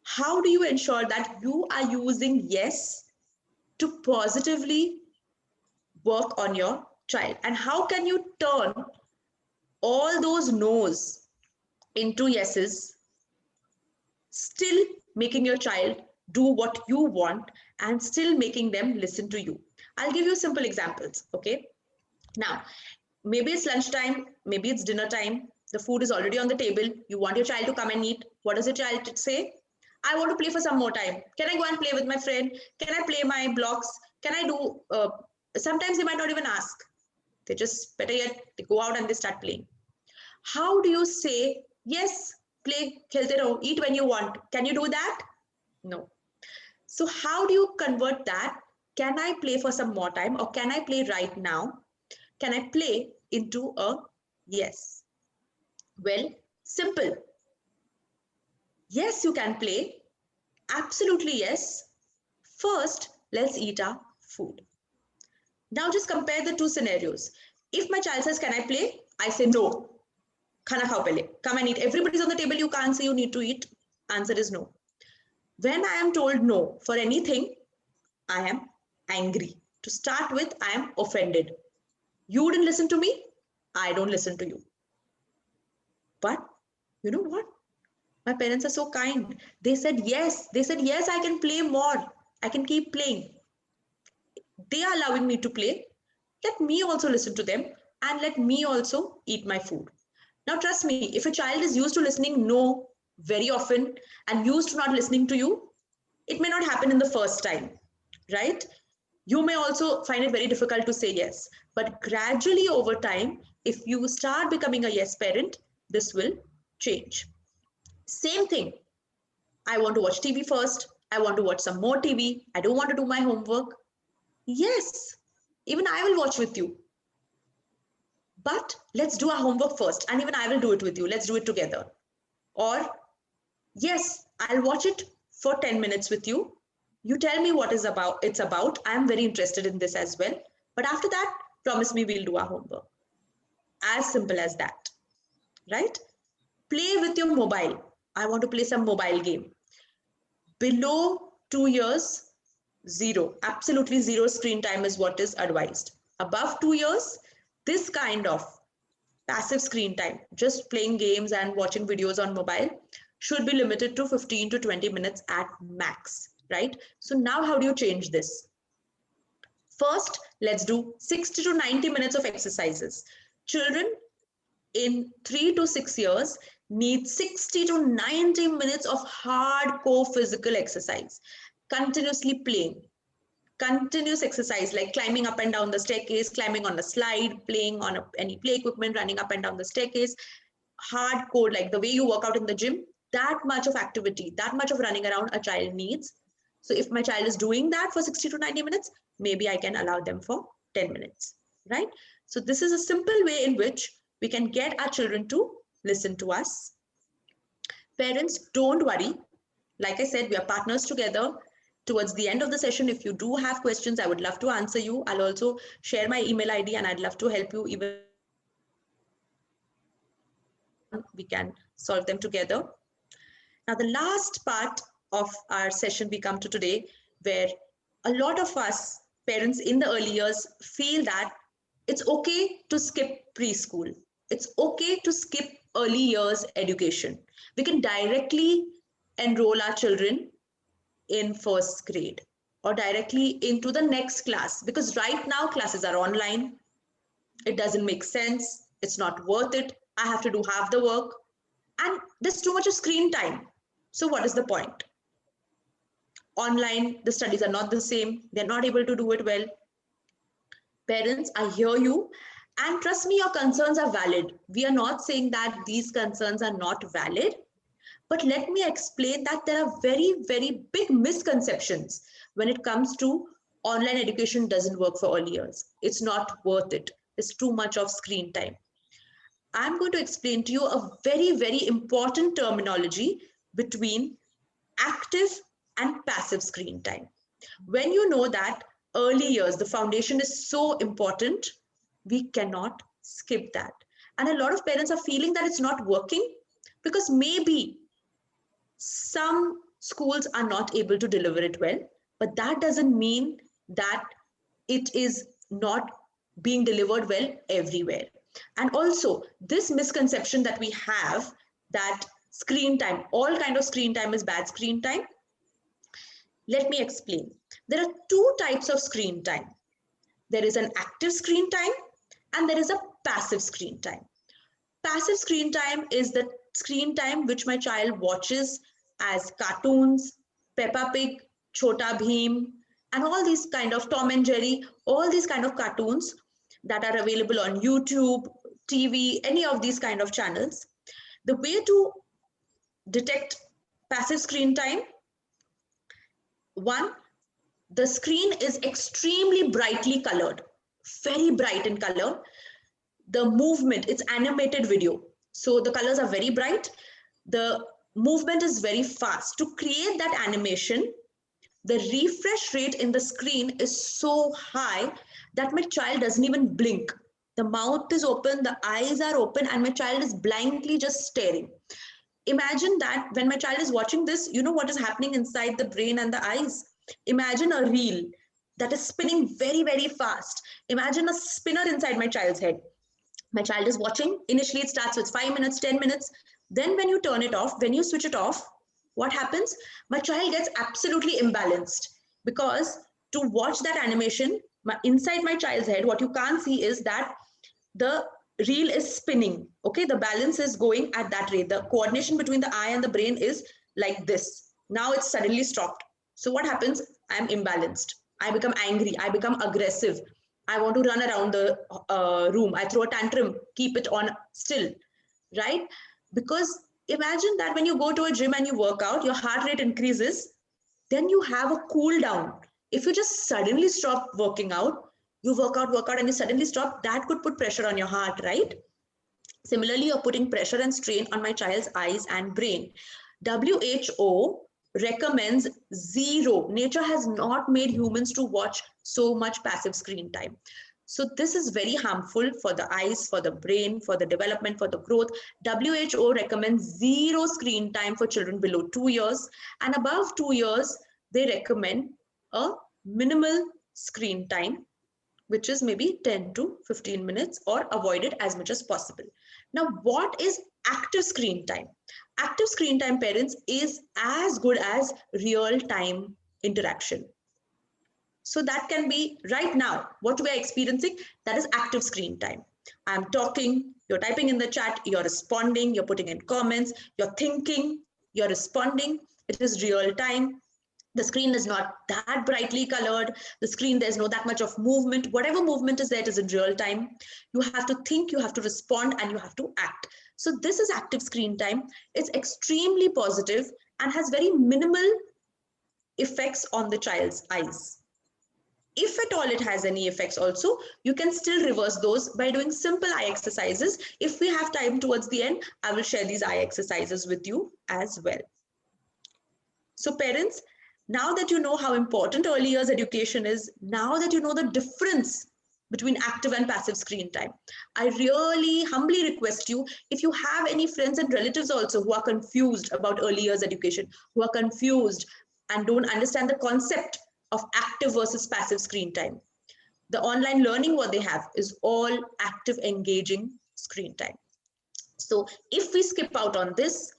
S3: how do you ensure that you are using yes to positively work on your child? And how can you turn all those no's into yeses, still making your child do what you want and still making them listen to you? I'll give you simple examples, okay? Now, maybe it's lunchtime, maybe it's dinner time, the food is already on the table, you want your child to come and eat. What does your child say? I want to play for some more time. Can I go and play with my friend? Can I play my blocks? Can I do, sometimes they might not even ask. They just, better yet, they go out and they start playing. How do you say, yes, play, khelte raho, eat when you want? Can you do that? No. So how do you convert that? Can I play for some more time, or can I play right now? Can I play into a yes? Well, simple. Yes, you can play. Absolutely yes. First, let's eat our food. Now just compare the 2 scenarios. If my child says, can I play? I say no. Khana khao pehle. Come and eat. Everybody's on the table. You can't say you need to eat. Answer is no. When I am told no for anything, I am angry. To start with, I am offended. You didn't listen to me. I don't listen to you. But you know what? My parents are so kind. They said yes. They said, yes, I can play more. I can keep playing. They are allowing me to play. Let me also listen to them and let me also eat my food. Now, trust me, if a child is used to listening no very often and used to not listening to you, it may not happen in the first time, right? You may also find it very difficult to say yes. But gradually over time, if you start becoming a yes parent, this will change. Same thing. I want to watch TV first. I want to watch some more TV. I don't want to do my homework. Yes, even I will watch with you. But let's do our homework first. And even I will do it with you. Let's do it together. Or, yes, I'll watch it for 10 minutes with you. You tell me what it's about. I'm very interested in this as well. But after that, promise me we'll do our homework. As simple as that, right? Play with your mobile. I want to play some mobile game. Below 2 years, 0. Absolutely 0 screen time is what is advised. Above 2 years, this kind of passive screen time, just playing games and watching videos on mobile, should be limited to 15 to 20 minutes at max, right? So now how do you change this? First, let's do 60 to 90 minutes of exercises. Children in 3 to 6 years need 60 to 90 minutes of hardcore physical exercise, continuously playing. Continuous exercise like climbing up and down the staircase, climbing on a slide, playing on any play equipment, running up and down the staircase, hardcore, like the way you work out in the gym, that much of activity, that much of running around a child needs. So if my child is doing that for 60 to 90 minutes, maybe I can allow them for 10 minutes, right? So this is a simple way in which we can get our children to listen to us. Parents, don't worry. Like I said, we are partners together. Towards the end of the session, if you do have questions, I would love to answer you. I'll also share my email ID and I'd love to help you. Even we can solve them together. Now, the last part of our session we come to today, where a lot of us parents in the early years feel that it's okay to skip preschool. It's okay to skip early years education. We can directly enroll our children in first grade or directly into the next class, because right now classes are online. It doesn't make sense. It's not worth it. I have to do half the work and there's too much of screen time. So what is the point? Online, the studies are not the same. They're not able to do it well. Parents, I hear you. And trust me, your concerns are valid. We are not saying that these concerns are not valid. But let me explain that there are very, very big misconceptions when it comes to online education doesn't work for early years. It's not worth it. There's too much of screen time. I'm going to explain to you a very, very important terminology between active and passive screen time. When you know that early years, the foundation is so important, we cannot skip that. And a lot of parents are feeling that it's not working because maybe some schools are not able to deliver it well, but that doesn't mean that it is not being delivered well everywhere. And also this misconception that we have that screen time, all kind of screen time is bad screen time. Let me explain. There are two types of screen time. There is an active screen time and there is a passive screen time. Passive screen time is the screen time which my child watches as cartoons, Peppa Pig, Chota Bheem, and all these kind of Tom and Jerry, all these kind of cartoons that are available on YouTube, TV, any of these kind of channels. The way to detect passive screen time, one, the screen is extremely brightly colored, very bright in color. The movement, it's animated video. So the colors are very bright. The movement is very fast. To create that animation, the refresh rate in the screen is so high that my child doesn't even blink. The mouth is open, the eyes are open, and my child is blindly just staring. Imagine that when my child is watching this, you know what is happening inside the brain and the eyes. Imagine a reel that is spinning very, very fast. Imagine a spinner inside my child's head. My child is watching. Initially, it starts with 5 minutes, 10 minutes. Then when you turn it off, when you switch it off, what happens? My child gets absolutely imbalanced, because to watch that animation, inside my child's head, what you can't see is that the reel is spinning. Okay, the balance is going at that rate. The coordination between the eye and the brain is like this. Now it's suddenly stopped. So what happens? I'm imbalanced. I become angry. I become aggressive. I want to run around the room. I throw a tantrum, keep it on still, right? Because imagine that when you go to a gym and you work out, your heart rate increases, then you have a cool down. If you just suddenly stop working out, you work out, and you suddenly stop, that could put pressure on your heart, right? Similarly, you're putting pressure and strain on my child's eyes and brain. WHO recommends 0. Nature has not made humans to watch so much passive screen time. So this is very harmful for the eyes, for the brain, for the development, for the growth. WHO recommends 0 screen time for children below 2 years, and above 2 years, they recommend a minimal screen time, which is maybe 10 to 15 minutes, or avoid it as much as possible. Now, what is active screen time? Active screen time, parents, is as good as real-time interaction. So that can be right now, what we are experiencing, that is active screen time. I'm talking, you're typing in the chat, you're responding, you're putting in comments, you're thinking, you're responding. It is real time. The screen is not that brightly colored. The screen, there's no that much of movement. Whatever movement is there, it is in real time. You have to think, you have to respond, and you have to act. So this is active screen time. It's extremely positive and has very minimal effects on the child's eyes. If at all it has any effects also, you can still reverse those by doing simple eye exercises. If we have time towards the end, I will share these eye exercises with you as well. So parents, now that you know how important early years education is, now that you know the difference between active and passive screen time, I really humbly request you, if you have any friends and relatives also who are confused about early years education, who are confused and don't understand the concept of active versus passive screen time. The online learning, what they have is all active, engaging screen time. So if we skip out on this,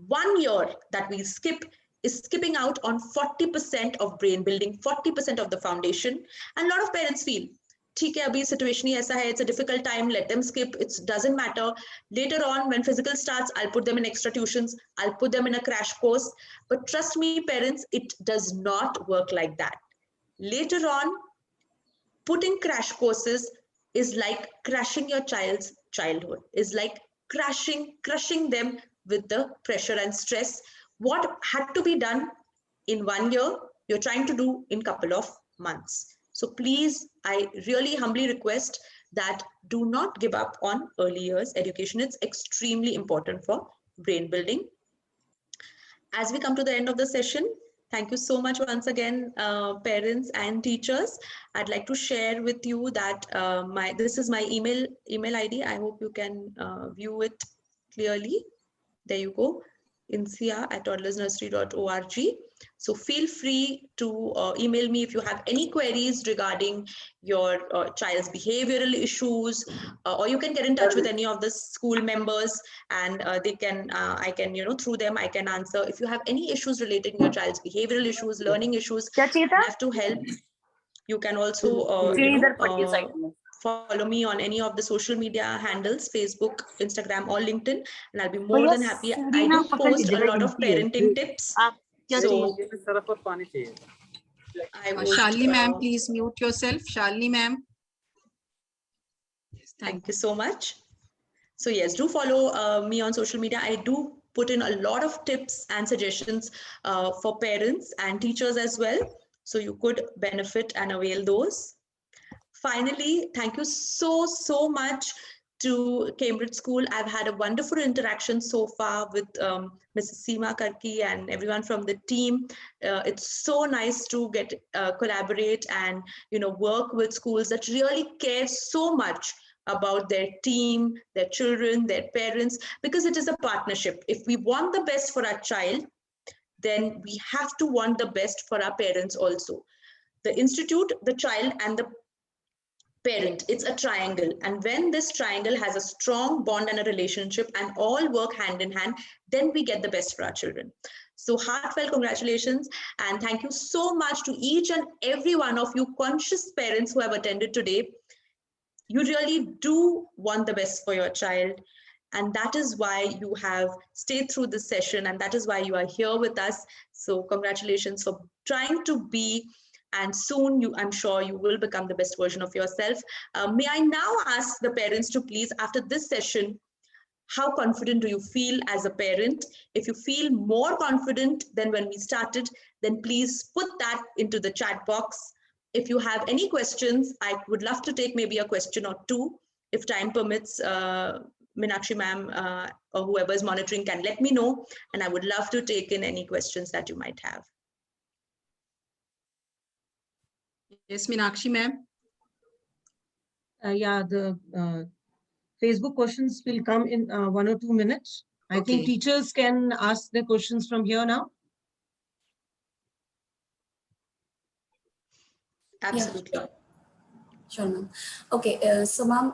S3: 1 year that we skip is skipping out on 40% of brain building, 40% of the foundation. And a lot of parents feel, ठीक है, अभी situation ही ऐसा है, it's a difficult time, let them skip, it doesn't matter. Later on, when physical starts, I'll put them in extra tuitions, I'll put them in a crash course. But trust me, parents, it does not work like that. Later on, putting crash courses is like crashing your child's childhood, is like crushing them with the pressure and stress. What had to be done in 1 year, you're trying to do in a couple of months. So please, I really humbly request that do not give up on early years education. It's extremely important for brain building. As we come to the end of the session, thank you so much once again, parents and teachers. I'd like to share with you that this is my email ID. I hope you can view it clearly. There you go, insiyah@toddlersnursery.org. So feel free to email me if you have any queries regarding your child's behavioral issues, or you can get in touch with any of the school members, and they can, I can, through them, I can answer. If you have any issues related to your child's behavioral issues, learning issues, have to help. You can also, follow me on any of the social media handles, Facebook, Instagram, or LinkedIn, and I'll be more than happy. I do post a lot of parenting tips. So I would,
S2: Shalini ma'am, please mute yourself. Shalini ma'am.
S3: Thank you so much. So yes, do follow me on social media. I do put in a lot of tips and suggestions for parents and teachers as well. So you could benefit and avail those. Finally, thank you so much to Cambridge School. I've had a wonderful interaction so far with Mrs. Seema Karki and everyone from the team. It's so nice to get collaborate and work with schools that really care so much about their team, their children, their parents, because it is a partnership. If we want the best for our child, then we have to want the best for our parents also. The institute, the child, and the parent, it's a triangle. And when this triangle has a strong bond and a relationship and all work hand in hand, then we get the best for our children. So heartfelt congratulations, and thank you so much to each and every one of you conscious parents who have attended today. You really do want the best for your child, and that is why you have stayed through this session, and that is why you are here with us. So congratulations for trying to be, and soon I'm sure you will become the best version of yourself. May I now ask the parents to please, after this session, how confident do you feel as a parent? If you feel more confident than when we started, then please put that into the chat box. If you have any questions, I would love to take maybe a question or two. If time permits, Meenakshi ma'am or whoever is monitoring can let me know, and I would love to take in any questions that you might have.
S2: Yes, Meenakshi ma'am.
S1: Yeah, the Facebook questions will come in 1 or 2 minutes. I think teachers can ask their questions from here now.
S3: Absolutely.
S8: Yeah. Sure, ma'am. Okay, so ma'am,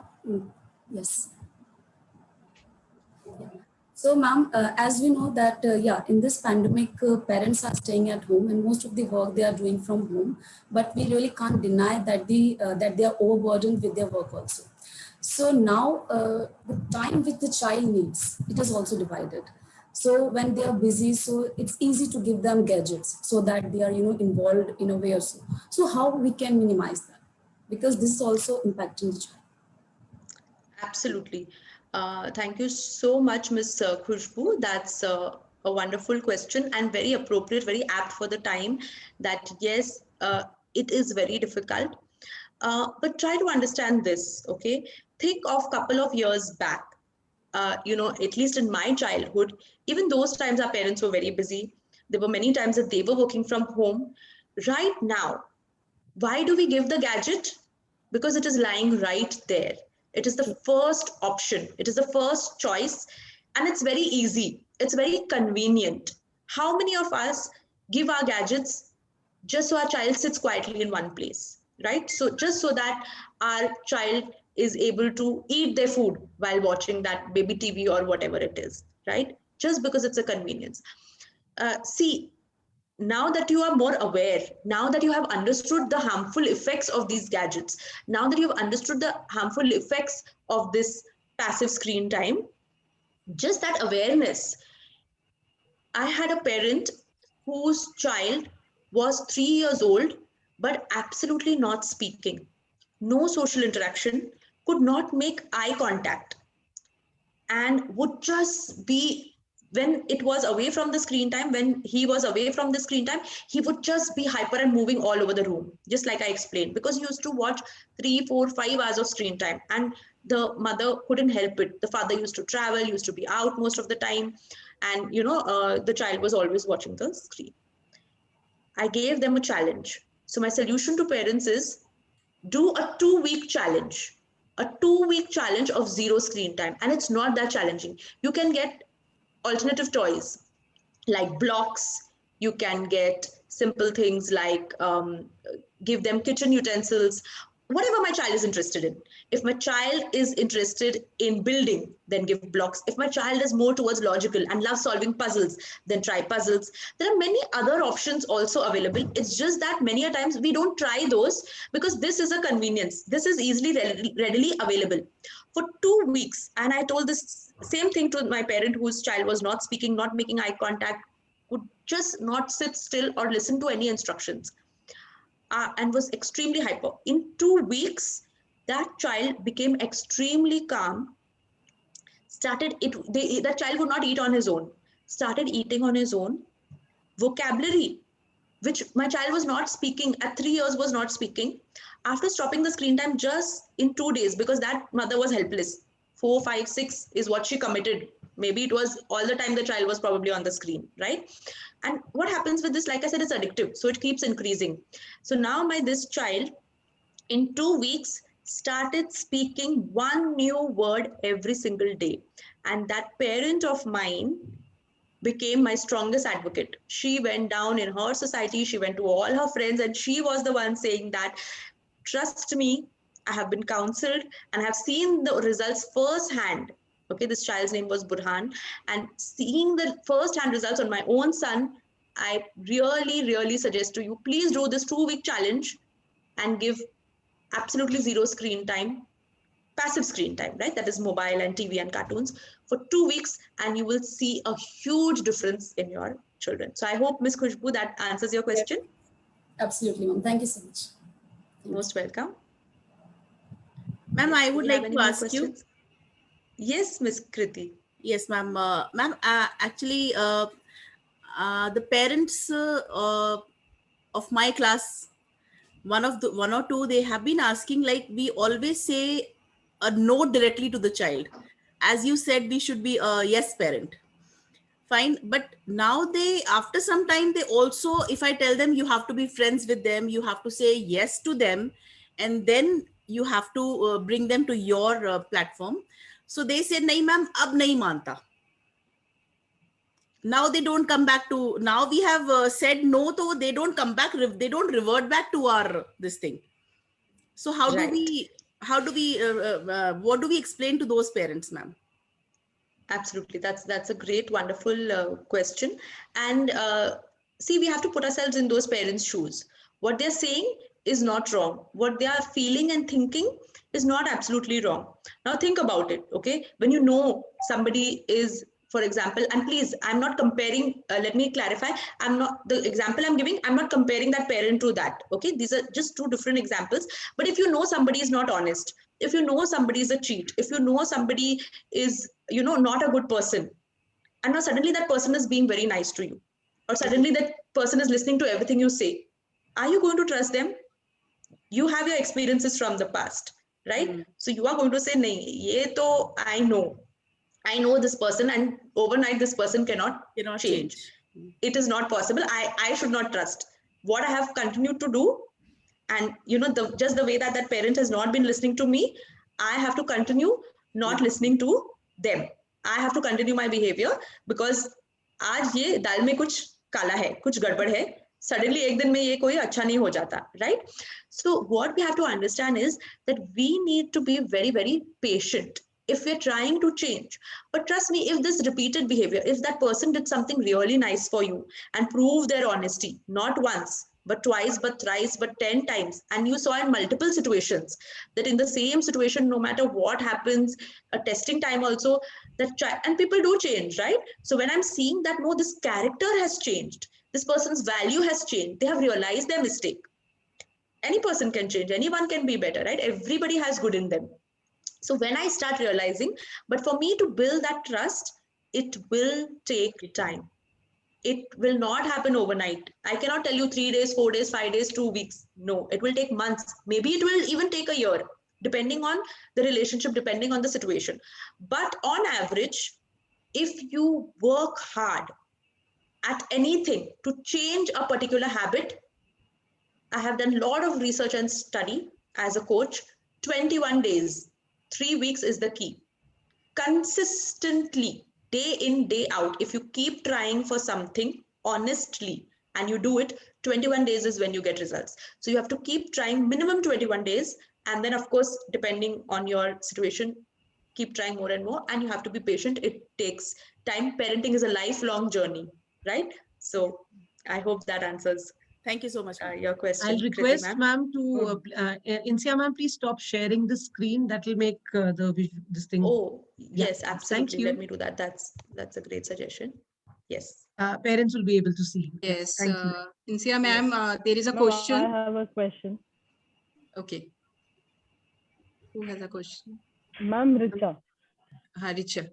S8: yes. So ma'am, as we know that, in this pandemic, parents are staying at home and most of the work they are doing from home, but we really can't deny that that they are overburdened with their work also. So now the time which the child needs, it is also divided. So when they are busy, so it's easy to give them gadgets so that they are, involved in a way or so. So how we can minimize that? Because this is also impacting the child.
S3: Absolutely. Thank you so much, Ms. Khushbu. That's a wonderful question and very appropriate, very apt for the time that, yes, it is very difficult. But try to understand this, okay? Think of a couple of years back. At least in my childhood, even those times our parents were very busy. There were many times that they were working from home. Right now, why do we give the gadget? Because it is lying right there. It is the first option. It is the first choice. And it's very easy. It's very convenient. How many of us give our gadgets just so our child sits quietly in one place, right? So just so that our child is able to eat their food while watching that baby TV or whatever it is, right? Just because it's a convenience. See, now that you are more aware, now that you have understood the harmful effects of these gadgets, now that you have understood the harmful effects of this passive screen time, just that awareness. I had a parent whose child was 3 years old, but absolutely not speaking, no social interaction, could not make eye contact, and would just be, when it was away from the screen time, when he was away from the screen time, he would just be hyper and moving all over the room, just like I explained, because he used to watch 3, 4, 5 hours of screen time, and the mother couldn't help it. The father used to travel, used to be out most of the time, and the child was always watching the screen. I gave them a challenge. So my solution to parents is, do a 2-week challenge. A 2-week challenge of 0 screen time. And it's not that challenging. You can get alternative toys like blocks. You can get simple things like give them kitchen utensils, whatever my child is interested in. If my child is interested in building, then give blocks. If my child is more towards logical and loves solving puzzles, then try puzzles. There are many other options also available. It's just that many a times we don't try those because this is a convenience. This is easily readily available. For 2 weeks, and I told this same thing to my parent whose child was not speaking, not making eye contact, would just not sit still or listen to any instructions. And was extremely hyper. In 2 weeks, that child became extremely calm. That child would not eat on his own. Started eating on his own. Vocabulary, which my child was not speaking at 3 years, was not speaking. After stopping the screen time just in 2 days, because that mother was helpless. 4, 5, 6 is what she committed. Maybe it was all the time the child was probably on the screen, right? And what happens with this, like I said, it's addictive. So it keeps increasing. So now this child in 2 weeks started speaking one new word every single day. And that parent of mine became my strongest advocate. She went down in her society. She went to all her friends and she was the one saying that, trust me, I have been counseled and have seen the results firsthand. Okay, this child's name was Burhan, and seeing the first-hand results on my own son, I really, really suggest to you, please do this 2-week challenge and give absolutely 0 screen time, passive screen time, right? That is mobile and TV and cartoons for 2 weeks, and you will see a huge difference in your children. So I hope, Ms. Khushbu, that answers your question.
S8: Absolutely, ma'am. Thank you so much.
S3: Most welcome.
S6: Ma'am, I would like to ask you.
S3: Yes, Ms. Kriti.
S6: Yes, ma'am. Ma'am, actually, the parents of my class, one or two, they have been asking, like, we always say a no directly to the child. As you said, we should be a yes parent. Fine. But now after some time, they also, if I tell them you have to be friends with them, you have to say yes to them, and then you have to bring them to your platform. So they said, nahi ma'am, ab nahi manta. Now they don't come back to, now we have said no, so they don't come back, they don't revert back to our, this thing. So how do we, what do we explain to those parents, ma'am?
S3: Absolutely. That's a great, wonderful question. And see, we have to put ourselves in those parents' shoes. What they're saying is not wrong. What they are feeling and thinking is not absolutely wrong. Now think about it, okay? When you know somebody is, for example, and please, I'm not comparing, let me clarify, the example I'm giving, I'm not comparing that parent to that, okay? These are just 2 different examples. But if you know somebody is not honest, if you know somebody is a cheat, if you know somebody is, not a good person, and now suddenly that person is being very nice to you, or suddenly that person is listening to everything you say, are you going to trust them? You have your experiences from the past, right? So you are going to say, nahi, ye to I know this person, and overnight this person cannot change. It is not possible. I should not trust. What I have continued to do, and just the way that parent has not been listening to me, I have to continue not listening to them. I have to continue my behavior, because aaj ye dal mein kuch kala hai, kuch gadbad hai. suddenly ek din mein ye koi acha nahi ho jata, right? So what we have to understand is that we need to be very, very patient if we're trying to change. But trust me, if this repeated behavior, if that person did something really nice for you and proved their honesty, not once, but twice, but thrice, but 10 times, and you saw in multiple situations that in the same situation, no matter what happens, a testing time also, and people do change, right? So when I'm seeing that, no, this character has changed, this person's value has changed, they have realized their mistake. Any person can change, anyone can be better, right? Everybody has good in them. So when I start realizing, but for me to build that trust, it will take time. It will not happen overnight. I cannot tell you 3 days, 4 days, 5 days, 2 weeks. No, it will take months. Maybe it will even take a year, depending on the relationship, depending on the situation. But on average, if you work hard at anything to change a particular habit, I have done a lot of research and study as a coach, 21 days, 3 weeks is the key. Consistently, day in, day out, if you keep trying for something honestly and you do it, 21 days is when you get results. So you have to keep trying minimum 21 days. And then of course, depending on your situation, keep trying more and more, and you have to be patient. It takes time. Parenting is a lifelong journey, right? So I hope that answers
S6: Thank you so much.
S3: your question.
S1: I'll request ma'am to, Insiyah ma'am, please stop sharing the screen. That will make this thing.
S3: Oh, yes,
S1: Yeah.
S3: absolutely.
S1: Thank you.
S3: Let me do that. That's a great suggestion. Yes.
S1: Parents will be able to see.
S2: Yes,
S1: Thank you.
S2: Insiyah ma'am, there is a
S9: No,
S2: question.
S9: I have a question.
S2: Okay. Who has a question?
S9: Ma'am Richa.
S2: Richa.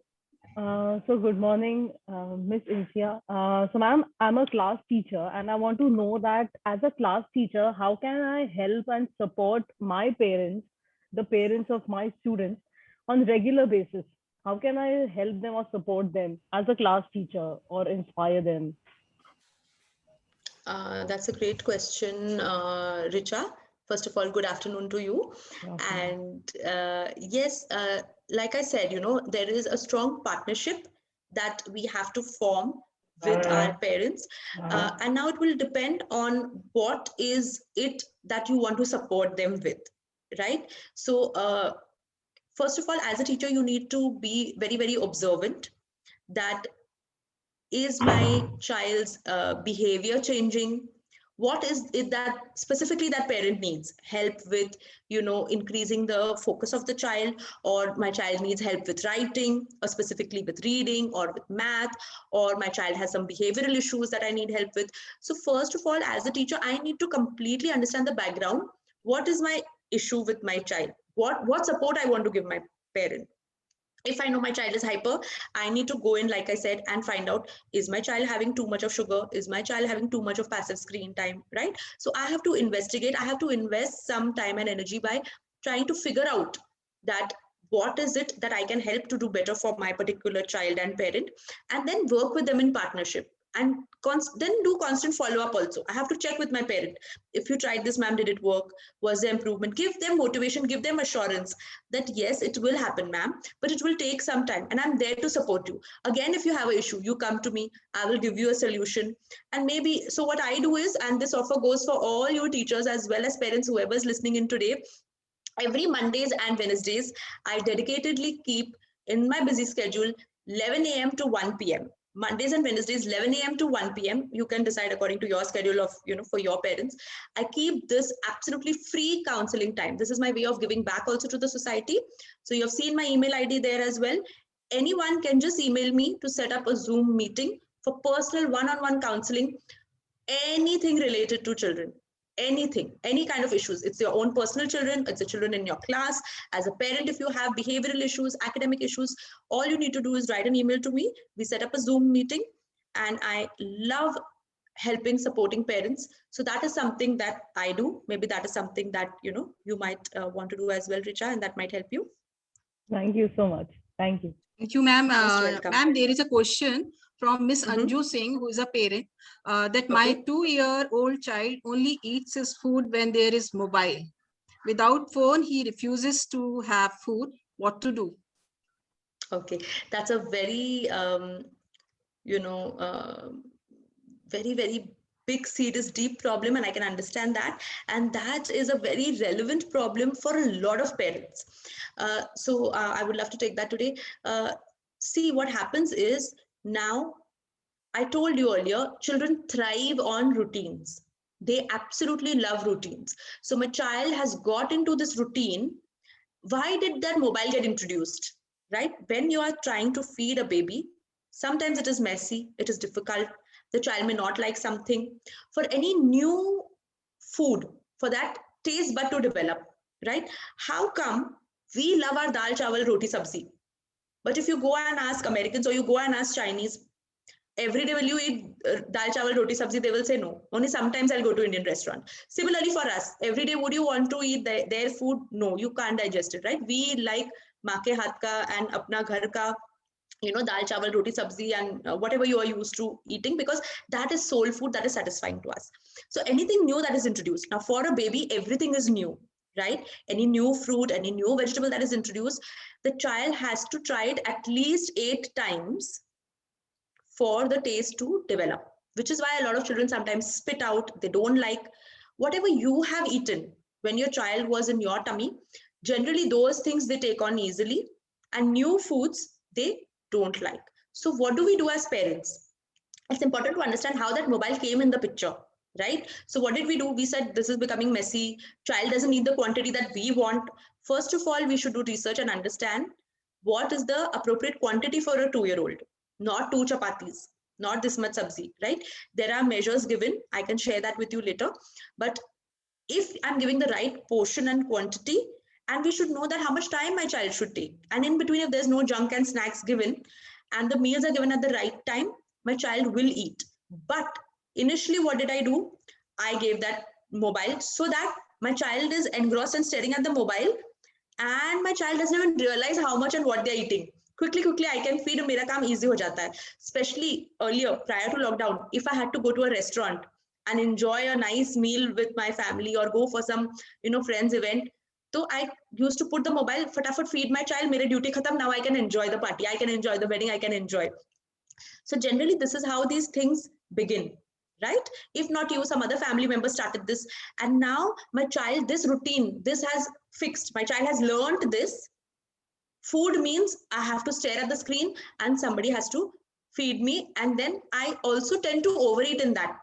S9: So good morning, Miss Insiyah. So ma'am, I'm a class teacher and I want to know that as a class teacher, how can I help and support my parents, the parents of my students on regular basis? How can I help them or support them as a class teacher or inspire them?
S3: That's a great question, Richa. First of all, good afternoon to you. And yes, like I said, there is a strong partnership that we have to form with our parents. And now it will depend on what is it that you want to support them with, right? So first of all, as a teacher, you need to be very, very observant that is my child's behavior changing? What is it that specifically that parent needs help with, increasing the focus of the child, or my child needs help with writing, or specifically with reading or with math, or my child has some behavioral issues that I need help with. So first of all, as a teacher, I need to completely understand the background. What is my issue with my child? What support I want to give my parent? If I know my child is hyper, I need to go in, like I said, and find out, is my child having too much of sugar? Is my child having too much of passive screen time, right? So I have to investigate. I have to invest some time and energy by trying to figure out that what is it that I can help to do better for my particular child and parent, and then work with them in partnership. And then do constant follow-up also. I have to check with my parent. If you tried this, ma'am, did it work? Was there improvement? Give them motivation, give them assurance that yes, it will happen, ma'am, but it will take some time, and I'm there to support you. Again, if you have an issue, you come to me, I will give you a solution. And maybe, so what I do is, and this offer goes for all your teachers as well as parents, whoever's listening in today, every Mondays and Wednesdays, I dedicatedly keep in my busy schedule 11 a.m. to 1 p.m. Mondays and Wednesdays, 11 a.m. to 1 p.m. You can decide according to your schedule of, for your parents. I keep this absolutely free counseling time. This is my way of giving back also to the society. So you have seen my email ID there as well. Anyone can just email me to set up a Zoom meeting for personal one-on-one counseling, anything related to children. Anything, any kind of issues. It's your own personal children, it's the children in your class. As a parent, if you have behavioral issues, academic issues, all you need to do is write an email to me. We set up a Zoom meeting, and I love helping, supporting parents. So that is something that I do. Maybe that is something that, you might want to do as well, Richa, and that might help you.
S9: Thank you so much. Thank you.
S2: Thank you, ma'am.
S3: Most welcome.
S2: Ma'am, there is a question from Miss Anju Singh, who is a parent, that my 2-year-old child only eats his food when there is mobile. Without phone, he refuses to have food. What to do?
S3: Okay, that's a very, very, very big, serious, deep problem, and I can understand that. And that is a very relevant problem for a lot of parents. So I would love to take that today. See, what happens is now, I told you earlier, children thrive on routines. They absolutely love routines. So my child has got into this routine. Why did that mobile get introduced? Right? When you are trying to feed a baby, sometimes it is messy, it is difficult. The child may not like something. For any new food, for that taste bud to develop, right? How come we love our dal chawal roti sabzi? But if you go and ask Americans or you go and ask Chinese, every day will you eat dal chawal roti sabzi? They will say no. Only sometimes I'll go to Indian restaurant. Similarly for us, every day would you want to eat their food? No, you can't digest it, right? We like maa ke haath ka and apna ghar ka, dal chawal roti sabzi and whatever you are used to eating, because that is soul food, that is satisfying to us. So anything new that is introduced, now for a baby everything is new, right? Any new fruit, any new vegetable that is introduced, the child has to try it at least 8 times for the taste to develop, which is why a lot of children sometimes spit out. They don't like whatever you have eaten when your child was in your tummy. Generally those things they take on easily, and new foods they don't like. So what do we do as parents? It's important to understand how that mobile came in the picture, right? So what did we do? We said this is becoming messy, child doesn't eat the quantity that we want. First of all, we should do research and understand what is the appropriate quantity for a 2-year-old. Not 2 chapatis, not this much sabzi, right? There are measures given. I can share that with you later. But if I'm giving the right portion and quantity, and we should know that how much time my child should take. And in between, if there's no junk and snacks given, and the meals are given at the right time, my child will eat. But initially, what did I do? I gave that mobile so that my child is engrossed and staring at the mobile, and my child doesn't even realize how much and what they're eating. Quickly, I can feed, mera kaam easy ho jata hai. Especially earlier, prior to lockdown, if I had to go to a restaurant and enjoy a nice meal with my family or go for some, friends event, so I used to put the mobile, fatafat feed my child, mera duty khatam, now I can enjoy the party, I can enjoy the wedding, I can enjoy. So generally, this is how these things begin, right? If not you, some other family member started this. And now my child, this routine, this has fixed. My child has learned this. Food means I have to stare at the screen and somebody has to feed me. And then I also tend to overeat in that.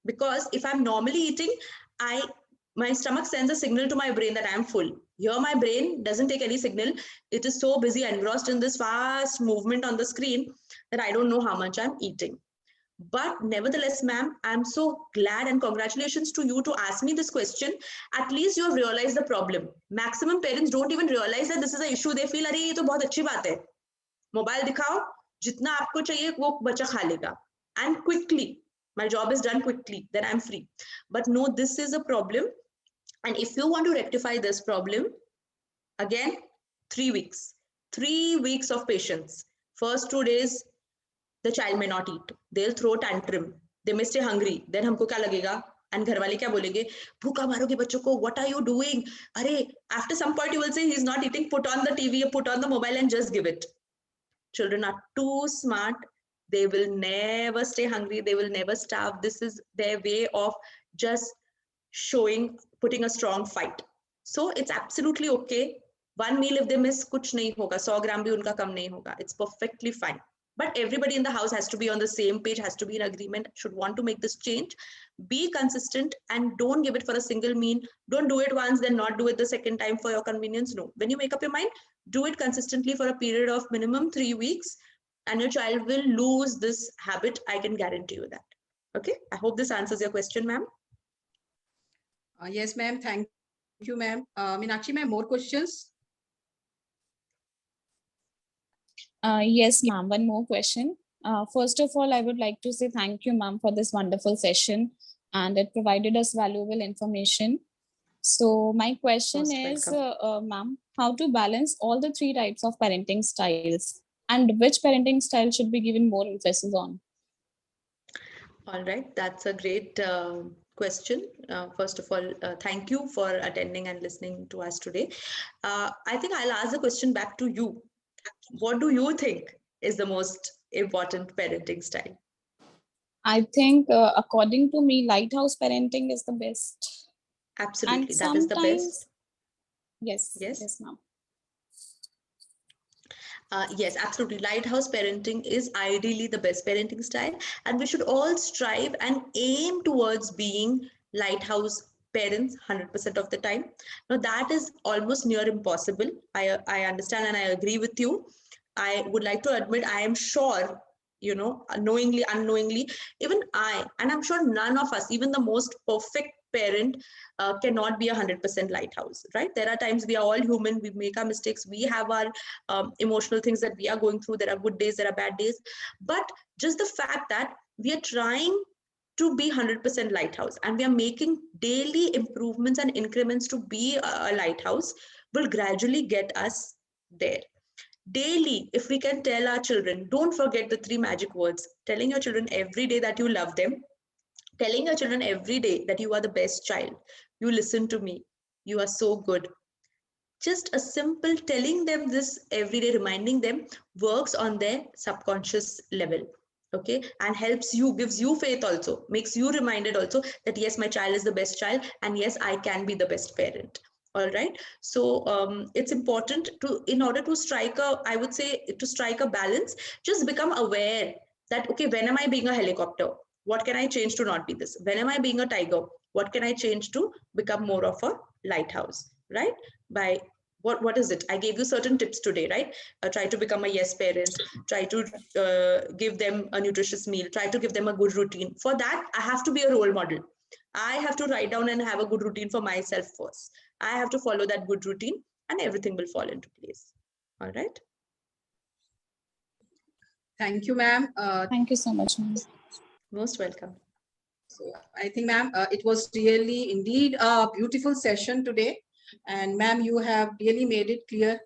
S3: Because if I'm normally eating, my stomach sends a signal to my brain that I'm full. Here my brain doesn't take any signal. It is so busy engrossed in this fast movement on the screen that I don't know how much I'm eating. But nevertheless, ma'am, I'm so glad and congratulations to you to ask me this question. At least you have realized the problem. Maximum parents don't even realize that this is an issue. They feel, "Arey, ye to bahut achhi baat hai. Mobile dikhao, jitna aapko chahiye, wo bacha kha lega. And quickly, my job is done quickly, then I'm free." But no, this is a problem. And if you want to rectify this problem, again, 3 weeks. 3 weeks of patience. First 2 days, the child may not eat. They'll throw tantrum. They may stay hungry. Then हमको क्या लगेगा? And घर वाले क्या बोलेंगे? भूखा मारोगे बच्चों को? What are you doing? अरे, after some point you will say he's not eating. Put on the TV, put on the mobile, and just give it. Children are too smart. They will never stay hungry. They will never starve. This is their way of just putting a strong fight. So it's absolutely okay. One meal if they miss, kuch nahi hoga. 100 gram bhi unka kam nahi hoga. It's perfectly fine. But everybody in the house has to be on the same page, has to be in agreement, should want to make this change. Be consistent and don't give it for a single meal. Don't do it once, then not do it the second time for your convenience. No. When you make up your mind, do it consistently for a period of minimum 3 weeks, and your child will lose this habit. I can guarantee you that. Okay. I hope this answers your question, ma'am.
S2: Yes, ma'am. Thank you, ma'am. Meenakshi, ma'am, more questions?
S10: Yes, ma'am. One more question. First of all, I would like to say thank you, ma'am, for this wonderful session, and it provided us valuable information. So my question is, ma'am, how to balance all the 3 types of parenting styles, and which parenting style should be given more emphasis on?
S3: All right, that's a great question. First of all, thank you for attending and listening to us today. I think I'll ask the question back to you. What do you think is the most important parenting style?
S10: I think according to me, lighthouse parenting is the best.
S3: Absolutely,
S10: And
S3: that is the best.
S10: sometimes, yes,
S3: Yes.
S10: yes, ma'am.
S3: Yes, absolutely. Lighthouse parenting is ideally the best parenting style, and we should all strive and aim towards being lighthouse parents 100% of the time. Now, that is almost near impossible. I understand and I agree with you. I would like to admit, I am sure, knowingly, unknowingly, even and I'm sure none of us, even the most perfect parent, cannot be 100% lighthouse, right? There are times we are all human, we make our mistakes, we have our emotional things that we are going through. There are good days, there are bad days. But just the fact that we are trying to be 100% lighthouse and we are making daily improvements and increments to be a lighthouse will gradually get us there. Daily, if we can tell our children, don't forget the 3 magic words, telling your children every day that you love them, telling your children every day that you are the best child, you listen to me, you are so good. Just a simple telling them this every day, reminding them, works on their subconscious level. Okay, and helps you, gives you faith also, makes you reminded also that yes, my child is the best child, and yes, I can be the best parent. All right, so it's important to, in order to strike a, I would say, to strike a balance, just become aware that okay, when am I being a helicopter, what can I change to not be this? When am I being a tiger, what can I change to become more of a lighthouse, right? By what is it? I gave you certain tips today, right? Try to become a yes parent, try to give them a nutritious meal, try to give them a good routine. For that, I have to be a role model. I have to write down and have a good routine for myself first. I have to follow that good routine and everything will fall into place. All right.
S2: Thank you, ma'am.
S10: Thank you so much, ma'am.
S3: Most welcome.
S2: So I think, ma'am, it was really indeed a beautiful session today. And ma'am, you have really made it clear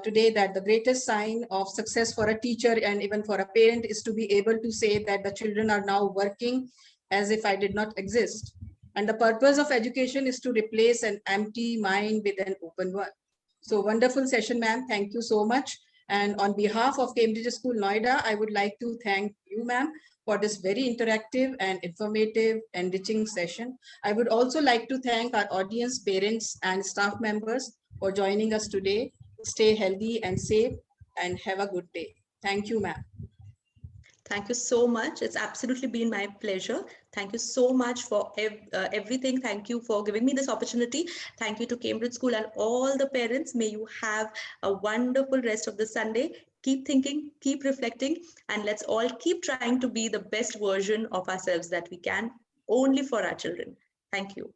S2: today that the greatest sign of success for a teacher and even for a parent is to be able to say that the children are now working as if I did not exist. And the purpose of education is to replace an empty mind with an open one. So wonderful session, ma'am. Thank you so much. And on behalf of Cambridge School, Noida, I would like to thank you, ma'am, for this very interactive and informative, enriching session. I would also like to thank our audience, parents, and staff members for joining us today. Stay healthy and safe, and have a good day. Thank you, ma'am.
S3: Thank you so much. It's absolutely been my pleasure. Thank you so much for everything. Thank you for giving me this opportunity. Thank you to Cambridge School and all the parents. May you have a wonderful rest of the Sunday. Keep thinking, keep reflecting, and let's all keep trying to be the best version of ourselves that we can, only for our children. Thank you.